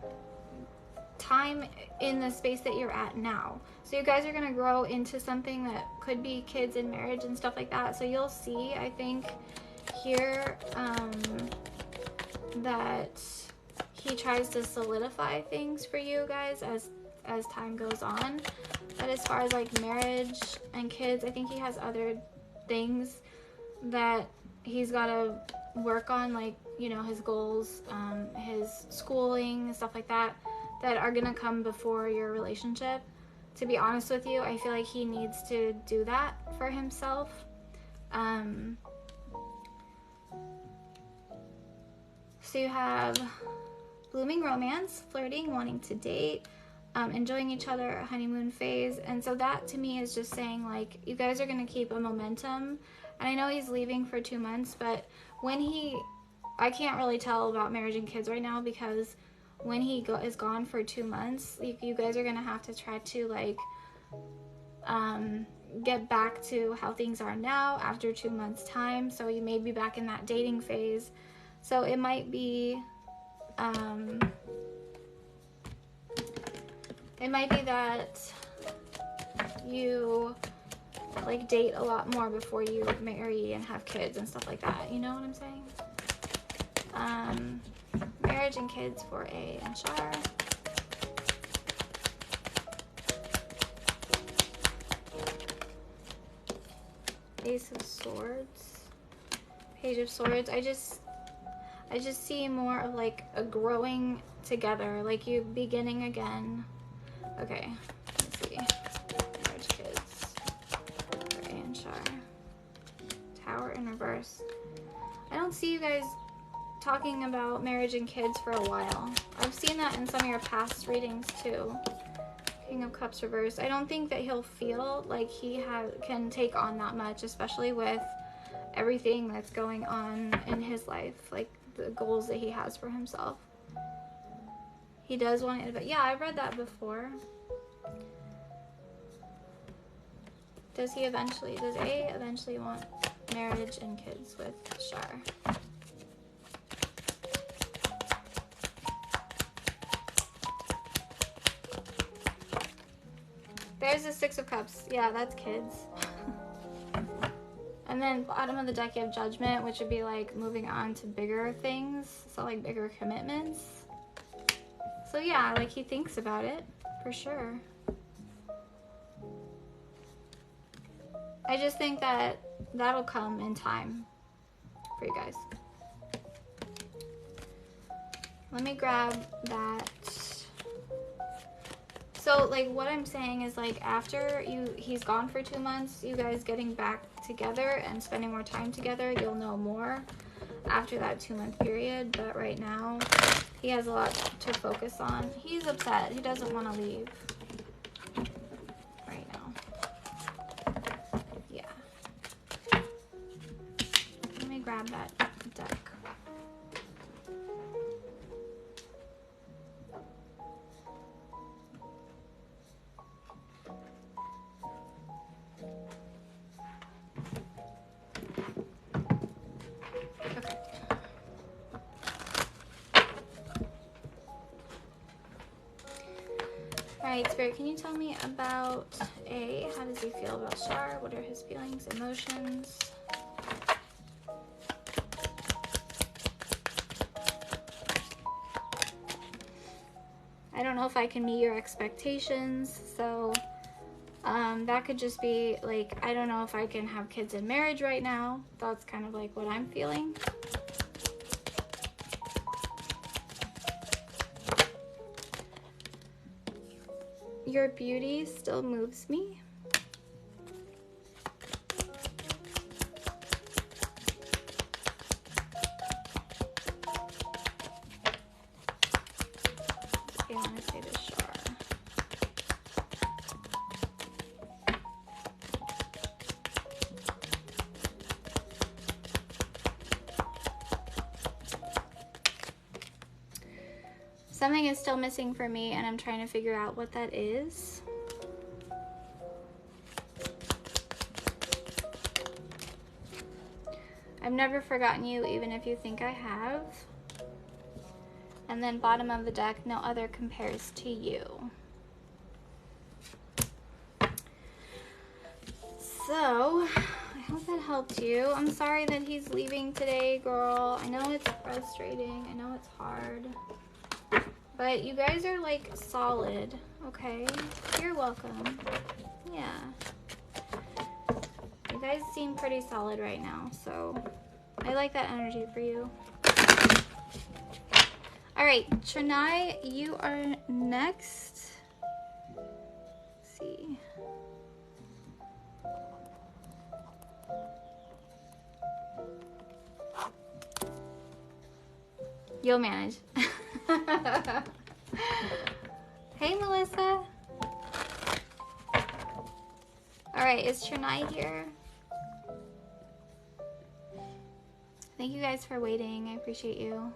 in the space that you're at now. So you guys are going to grow into something that could be kids and marriage and stuff like that. So you'll see, I think here, that he tries to solidify things for you guys as time goes on. But as far as like marriage and kids, I think he has other things that he's got to work on, like, you know, his goals, his schooling, stuff like that, that are gonna come before your relationship. To be honest with you, I feel like he needs to do that for himself. So you have blooming romance, flirting, wanting to date, enjoying each other, honeymoon phase. And so that to me is just saying like you guys are gonna keep a momentum. And I know he's leaving for 2 months, but when I can't really tell about marriage and kids right now, because when he is gone for 2 months, you guys are gonna have to try to like get back to how things are now after 2 months time. So you may be back in that dating phase. So it might be that you like date a lot more before you marry and have kids and stuff like that. You know what I'm saying? Marriage and kids for A and Char. Ace of Swords, Page of Swords. I just see more of like a growing together, like you beginning again. Okay, let's see. Marriage, kids for A and Char. Tower in reverse. I don't see you guys talking about marriage and kids for a while. I've seen that in some of your past readings too. King of Cups reverse. I don't think that he'll feel like he can take on that much, especially with everything that's going on in his life, like the goals that he has for himself. He does want it, but yeah, I've read that before. Does A eventually want marriage and kids with Char? There's the Six of Cups. Yeah, that's kids. And then bottom of the deck you have Judgment, which would be like moving on to bigger things. So like bigger commitments. So yeah, like he thinks about it for sure. I just think that that'll come in time for you guys. Let me grab that. So like what I'm saying is like after he's gone for 2 months, you guys getting back together and spending more time together, you'll know more after that 2-month period. But right now he has a lot to focus on. He's upset. He doesn't want to leave right now. Yeah. Let me grab that deck. right, Spirit, can you tell me about A? How does he feel about Shar? What are his feelings, emotions? I don't know if I can meet your expectations, so that could just be like, I don't know if I can have kids in marriage right now. That's kind of like what I'm feeling. Your beauty still moves me. Okay, I want to say this, Shar. Something is still missing for me, and I'm trying to figure out what that is. I've never forgotten you, even if you think I have. And then bottom of the deck, no other compares to you. So, I hope that helped you. I'm sorry that he's leaving today, girl. I know it's frustrating. I know it's hard. But you guys are like solid, okay? You're welcome. Yeah. You guys seem pretty solid right now, so I like that energy for you. All right, Chennai, you are next. Let's see. You'll manage. Hey, Melissa. All right, is Chennai here? Thank you guys for waiting. I appreciate you.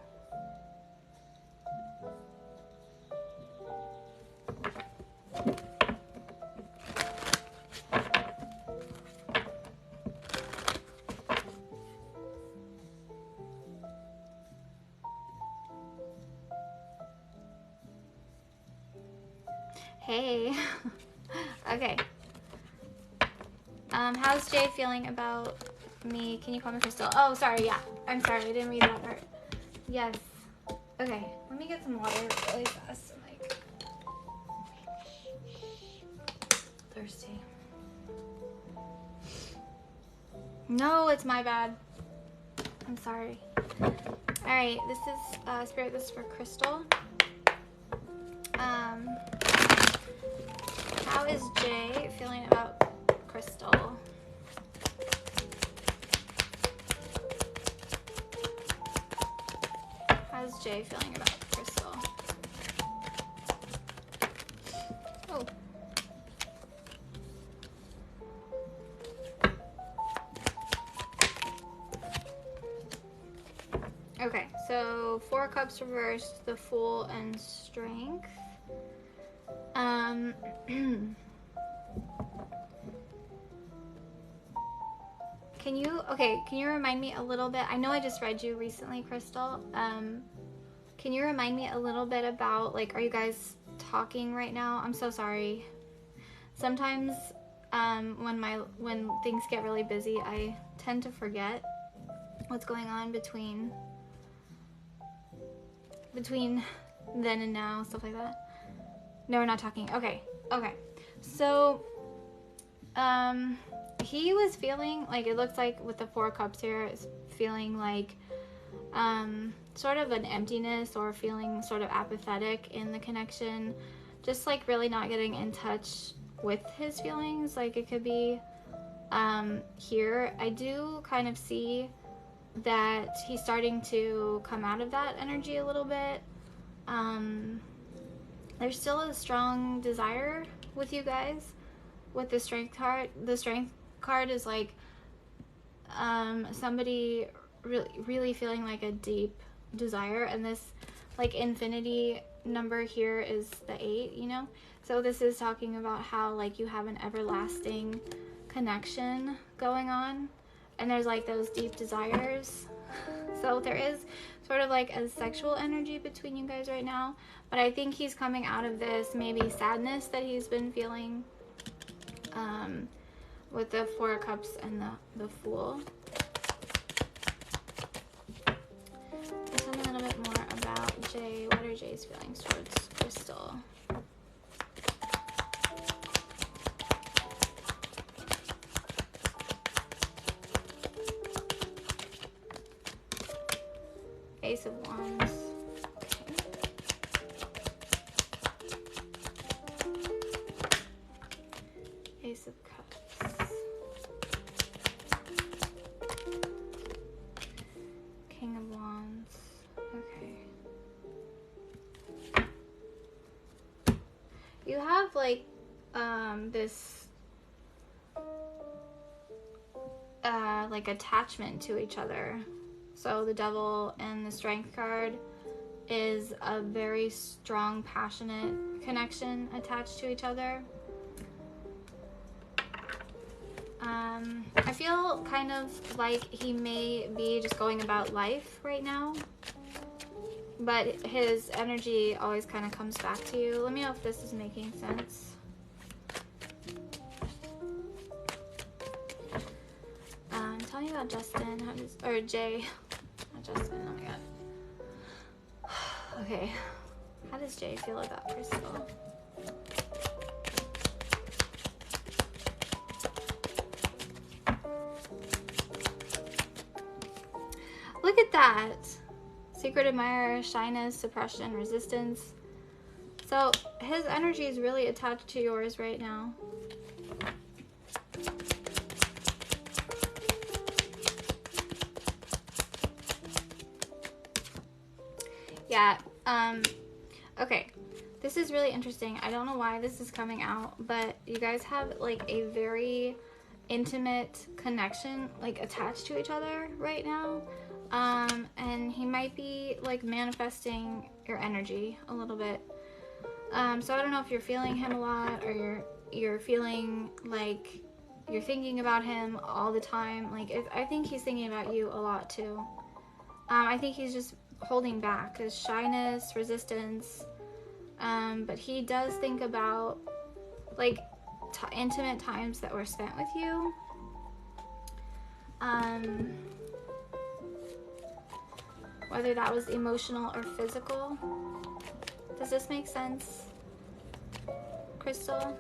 Hey. Okay. How's Jay feeling about me? Can you call me Crystal? Oh, sorry. Yeah. I'm sorry. I didn't read that part. Yes. Okay. Let me get some water really fast. I'm like thirsty. No, it's my bad. I'm sorry. All right. This is Spirit. This is for Crystal. How is Jay feeling about Crystal? How's Jay feeling about Crystal? Oh. Okay, so 4 cups reversed, the Fool, and Strength. Can you remind me a little bit? I know I just read you recently, Crystal. Can you remind me a little bit about, like, are you guys talking right now? I'm so sorry. Sometimes when things get really busy, I tend to forget what's going on between then and now, stuff like that. No, we're not talking. Okay. So, he was feeling like, it looks like with the 4 cups here, it's feeling like sort of an emptiness, or feeling sort of apathetic in the connection, just like really not getting in touch with his feelings. Like, it could be here. I do kind of see that he's starting to come out of that energy a little bit. There's still a strong desire with you guys with the Strength card. The Strength card is like somebody really feeling like a deep desire, and this like infinity number here is the 8, you know? So this is talking about how like you have an everlasting connection going on, and there's like those deep desires. So there is sort of like a sexual energy between you guys right now, but I think he's coming out of this maybe sadness that he's been feeling with the Four of Cups and the Fool. Tell me a little bit more about Jay. What are Jay's feelings towards Crystal? Ace of Wands. Okay. Ace of Cups. King of Wands. Okay. You have like this like attachment to each other. So the Devil and the Strength card is a very strong, passionate connection attached to each other. I feel kind of like he may be just going about life right now, but his energy always kind of comes back to you. Let me know if this is making sense. Tell me about Justin. Or Jay. Not Justin, oh my god. Okay. How does Jay feel about Crystal? Look at that. Secret admirer, shyness, suppression, resistance. So his energy is really attached to yours right now. Yeah, okay. This is really interesting. I don't know why this is coming out, but you guys have like a very intimate connection like attached to each other right now. And he might be like manifesting your energy a little bit. So I don't know if you're feeling him a lot, or you're feeling like you're thinking about him all the time. Like I think he's thinking about you a lot too. I think he's just holding back. His shyness, resistance, but he does think about like intimate times that were spent with you. Whether that was emotional or physical. Does this make sense, Crystal?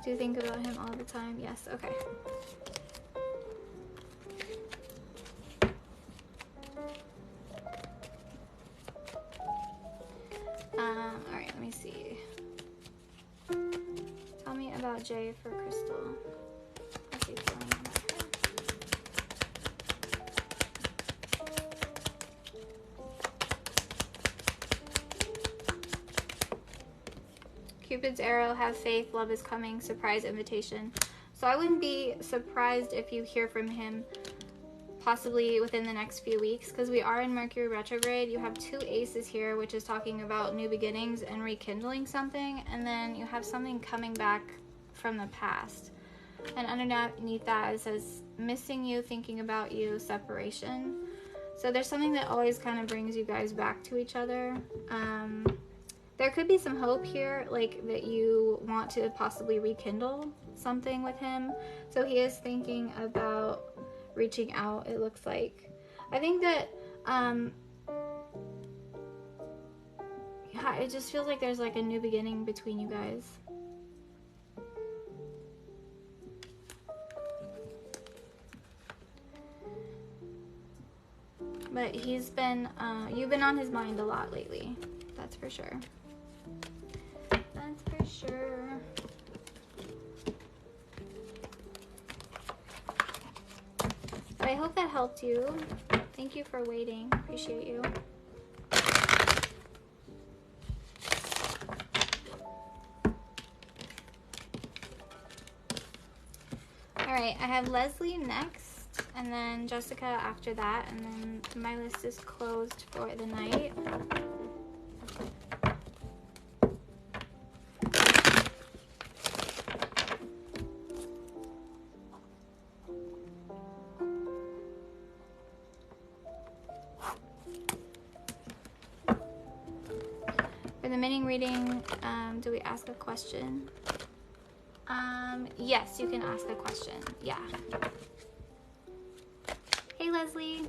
Do you think about him all the time? Yes, okay. Alright, let me see. Tell me about Jay for Crystal. What's he feeling about her? Cupid's arrow, have faith, love is coming, surprise invitation. So I wouldn't be surprised if you hear from him possibly within the next few weeks, because we are in Mercury retrograde. You have two aces here, which is talking about new beginnings and rekindling something, and then you have something coming back from the past. And underneath that it says missing you, thinking about you, separation. So there's something that always kind of brings you guys back to each other. There could be some hope here, like that you want to possibly rekindle something with him. So he is thinking about reaching out, it looks like. I think that yeah, it just feels like there's like a new beginning between you guys. But he's been you've been on his mind a lot lately, that's for sure. That's for sure. But I hope that helped you. Thank you for waiting. Appreciate you. Alright, I have Leslie next, and then Jessica after that, and then my list is closed for the night. For the mini reading, do we ask a question? Yes, you can ask a question. Yeah. Hey, Leslie.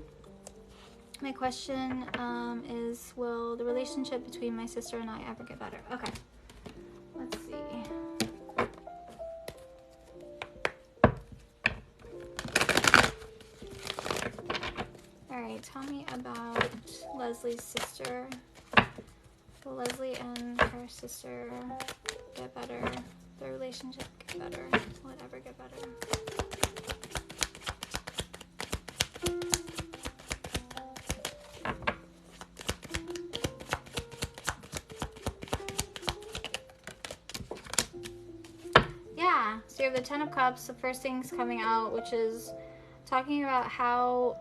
My question is, will the relationship between my sister and I ever get better? Okay. Let's see. All right, tell me about Leslie's sister. Will Leslie and her sister get better? Their relationship get better? Will it ever get better? Yeah, so you have the Ten of Cups, the first thing's coming out, which is talking about how,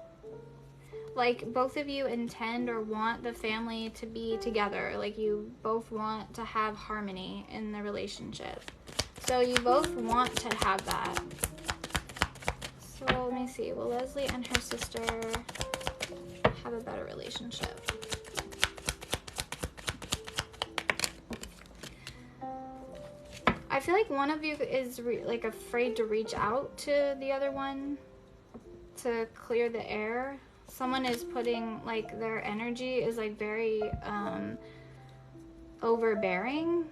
like, both of you intend or want the family to be together. Like, you both want to have harmony in the relationship. So you both want to have that. So let me see. Will Leslie and her sister have a better relationship? I feel like one of you is like afraid to reach out to the other one to clear the air. Someone is putting, like, their energy is like very overbearing,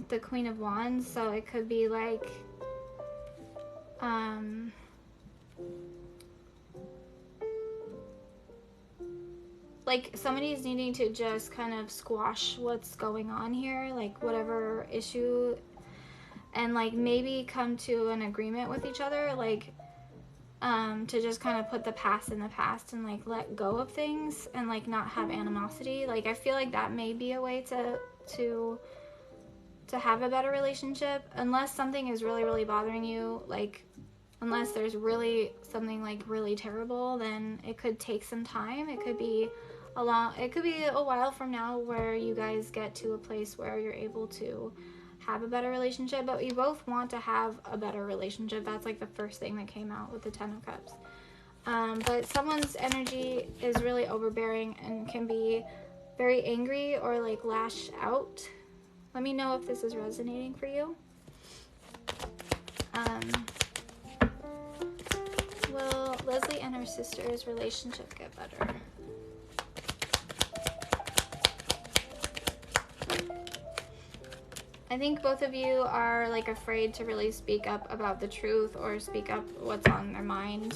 the Queen of Wands. So it could be like like somebody's needing to just kind of squash what's going on here, like whatever issue, and like maybe come to an agreement with each other, like to just kind of put the past in the past and like let go of things and like not have animosity. Like, I feel like that may be a way to have a better relationship, unless something is really, really bothering you. Like, unless there's really something like really terrible, then it could take some time. It could be a while from now where you guys get to a place where you're able to have a better relationship, but you both want to have a better relationship. That's like the first thing that came out with the Ten of Cups. But someone's energy is really overbearing and can be very angry or like lash out. Let me know if this is resonating for you. Will Leslie and her sister's relationship get better? I think both of you are like afraid to really speak up about the truth or speak up what's on their mind.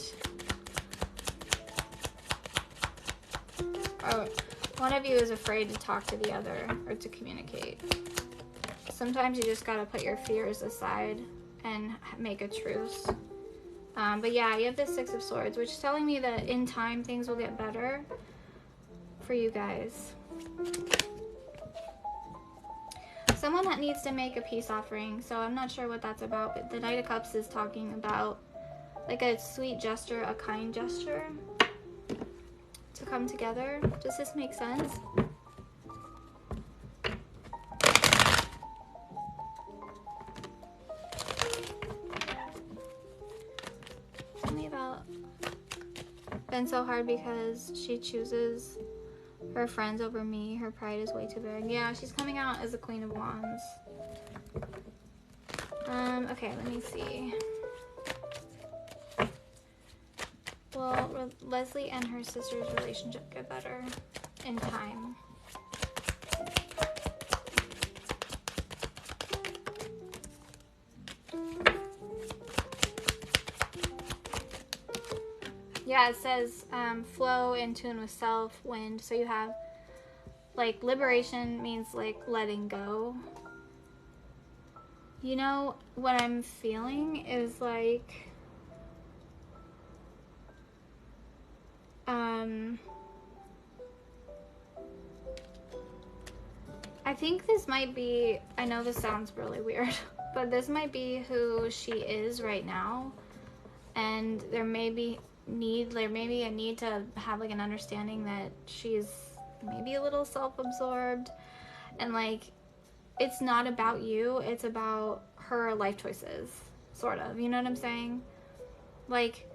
Or one of you is afraid to talk to the other or to communicate. Sometimes you just gotta put your fears aside and make a truce. But yeah, you have the Six of Swords, which is telling me that in time things will get better for you guys. Someone that needs to make a peace offering, so I'm not sure what that's about, but the Knight of Cups is talking about like a sweet gesture, a kind gesture to come together. Does this make sense? Tell me about been so hard because she chooses her friends over me. Her pride is way too big. Yeah, she's coming out as the Queen of Wands. Okay, let me see. Will Leslie and her sister's relationship get better in time? Yeah, it says flow in tune with self, wind. So you have like liberation means like letting go. You know, what I'm feeling is like I think this might be, I know this sounds really weird, but this might be who she is right now, and there may be a need to have like an understanding that she's maybe a little self-absorbed, and like it's not about you, it's about her life choices, sort of, you know what I'm saying? Like,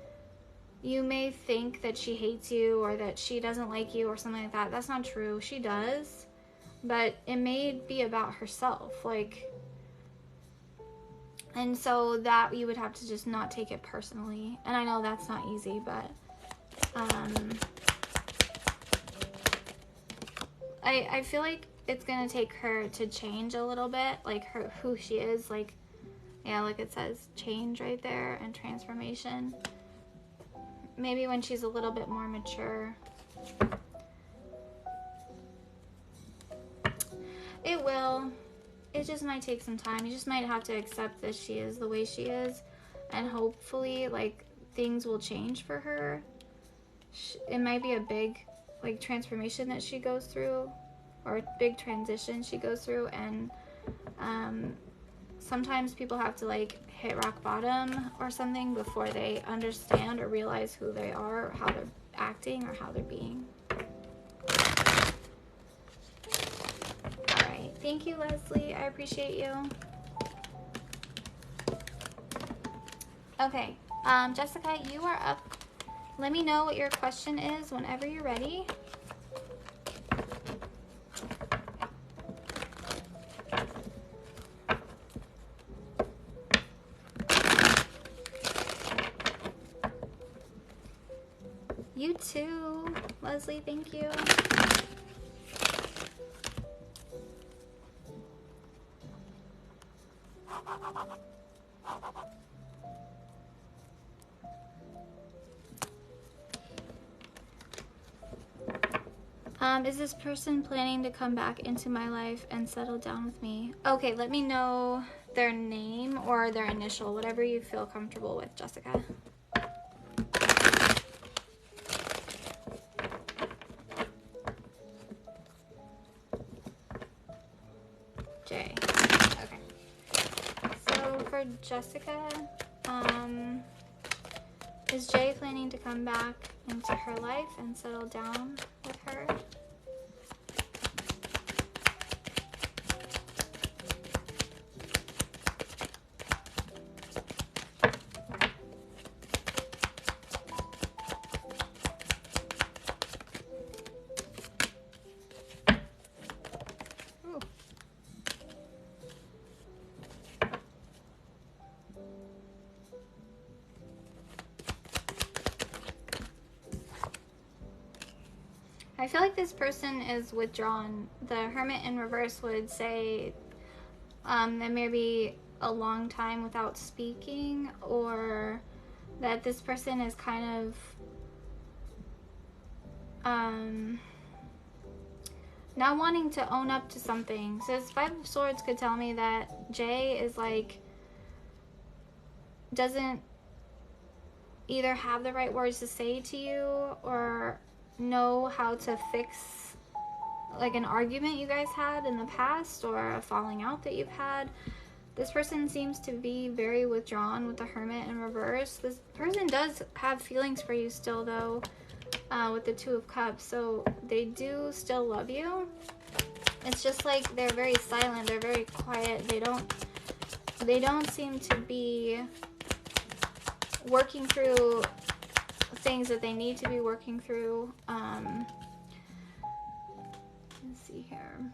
you may think that she hates you or that she doesn't like you or something like that. That's not true. She does, but it may be about herself, like, and so that you would have to just not take it personally. And I know that's not easy, but I feel like it's gonna take her to change a little bit, like who she is, like, yeah, like it says change right there and transformation. Maybe when she's a little bit more mature. It will. It just might take some time. You just might have to accept that she is the way she is, and hopefully, like, things will change for her. It might be a big, like, transformation that she goes through, or a big transition she goes through, and sometimes people have to, like, hit rock bottom or something before they understand or realize who they are, or how they're acting, or how they're being. Thank you, Leslie. I appreciate you. Okay, Jessica, you are up. Let me know what your question is whenever you're ready. You too, Leslie. Thank you. Is this person planning to come back into my life and settle down with me? Okay, let me know their name or their initial, whatever you feel comfortable with, Jessica. J. Okay. So for Jessica, is Jay planning to come back into her life and settle down with her? I feel like this person is withdrawn. The Hermit in reverse would say that maybe a long time without speaking, or that this person is kind of not wanting to own up to something. So this Five of Swords could tell me that Jay is like, doesn't either have the right words to say to you or know how to fix like an argument you guys had in the past or a falling out that you've had. This person seems to be very withdrawn with the Hermit in reverse. This person does have feelings for you still though, with the Two of Cups, so they do still love you. It's just like they're very silent, they're very quiet, they don't seem to be working through things that they need to be working through. Let's see here.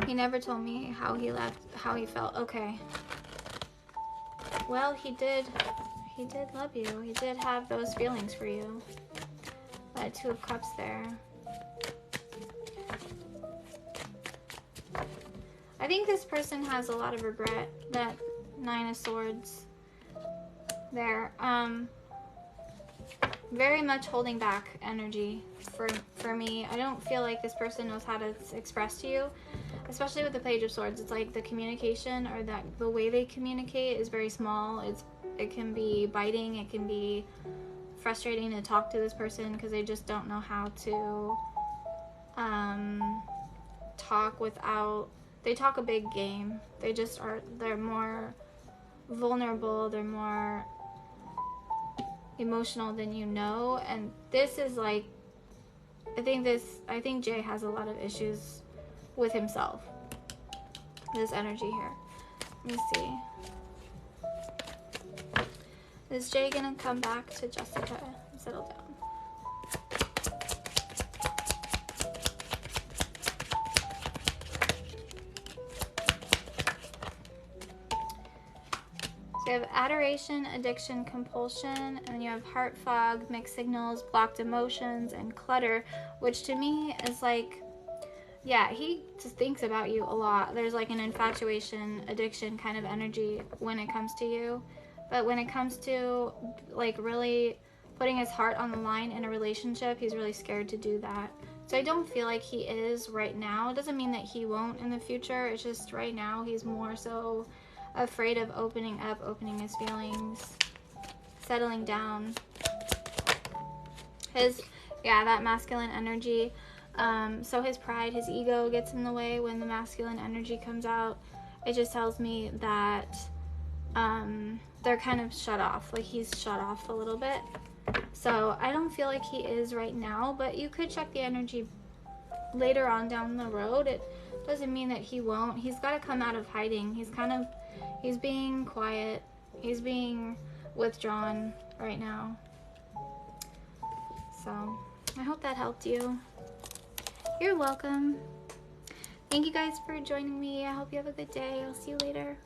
He never told me how he left, how he felt. Okay. Well, he did love you. He did have those feelings for you. That Two of Cups there. I think this person has a lot of regret. That Nine of Swords there. Very much holding back energy for me. I don't feel like this person knows how to express to you, especially with the Page of Swords. It's like the communication, or that the way they communicate is very small. It can be biting, it can be frustrating to talk to this person because they just don't know how to talk without, they talk a big game. They're more vulnerable, they're more emotional than you know, and this is like, I think Jay has a lot of issues with himself. This energy here. Let me see. Is Jay gonna come back to Jessica and settle down? So you have adoration, addiction, compulsion, and then you have heart fog, mixed signals, blocked emotions, and clutter, which to me is like, yeah, he just thinks about you a lot. There's like an infatuation, addiction kind of energy when it comes to you. But when it comes to like really putting his heart on the line in a relationship, he's really scared to do that. So I don't feel like he is right now. It doesn't mean that he won't in the future. It's just right now he's more so afraid of opening up, opening his feelings, settling down. That masculine energy. So his pride, his ego gets in the way when the masculine energy comes out. It just tells me that they're kind of shut off. Like he's shut off a little bit. So I don't feel like he is right now, but you could check the energy later on down the road. It doesn't mean that he won't. He's got to come out of hiding. He's being quiet. He's being withdrawn right now. So I hope that helped you. You're welcome. Thank you guys for joining me. I hope you have a good day. I'll see you later.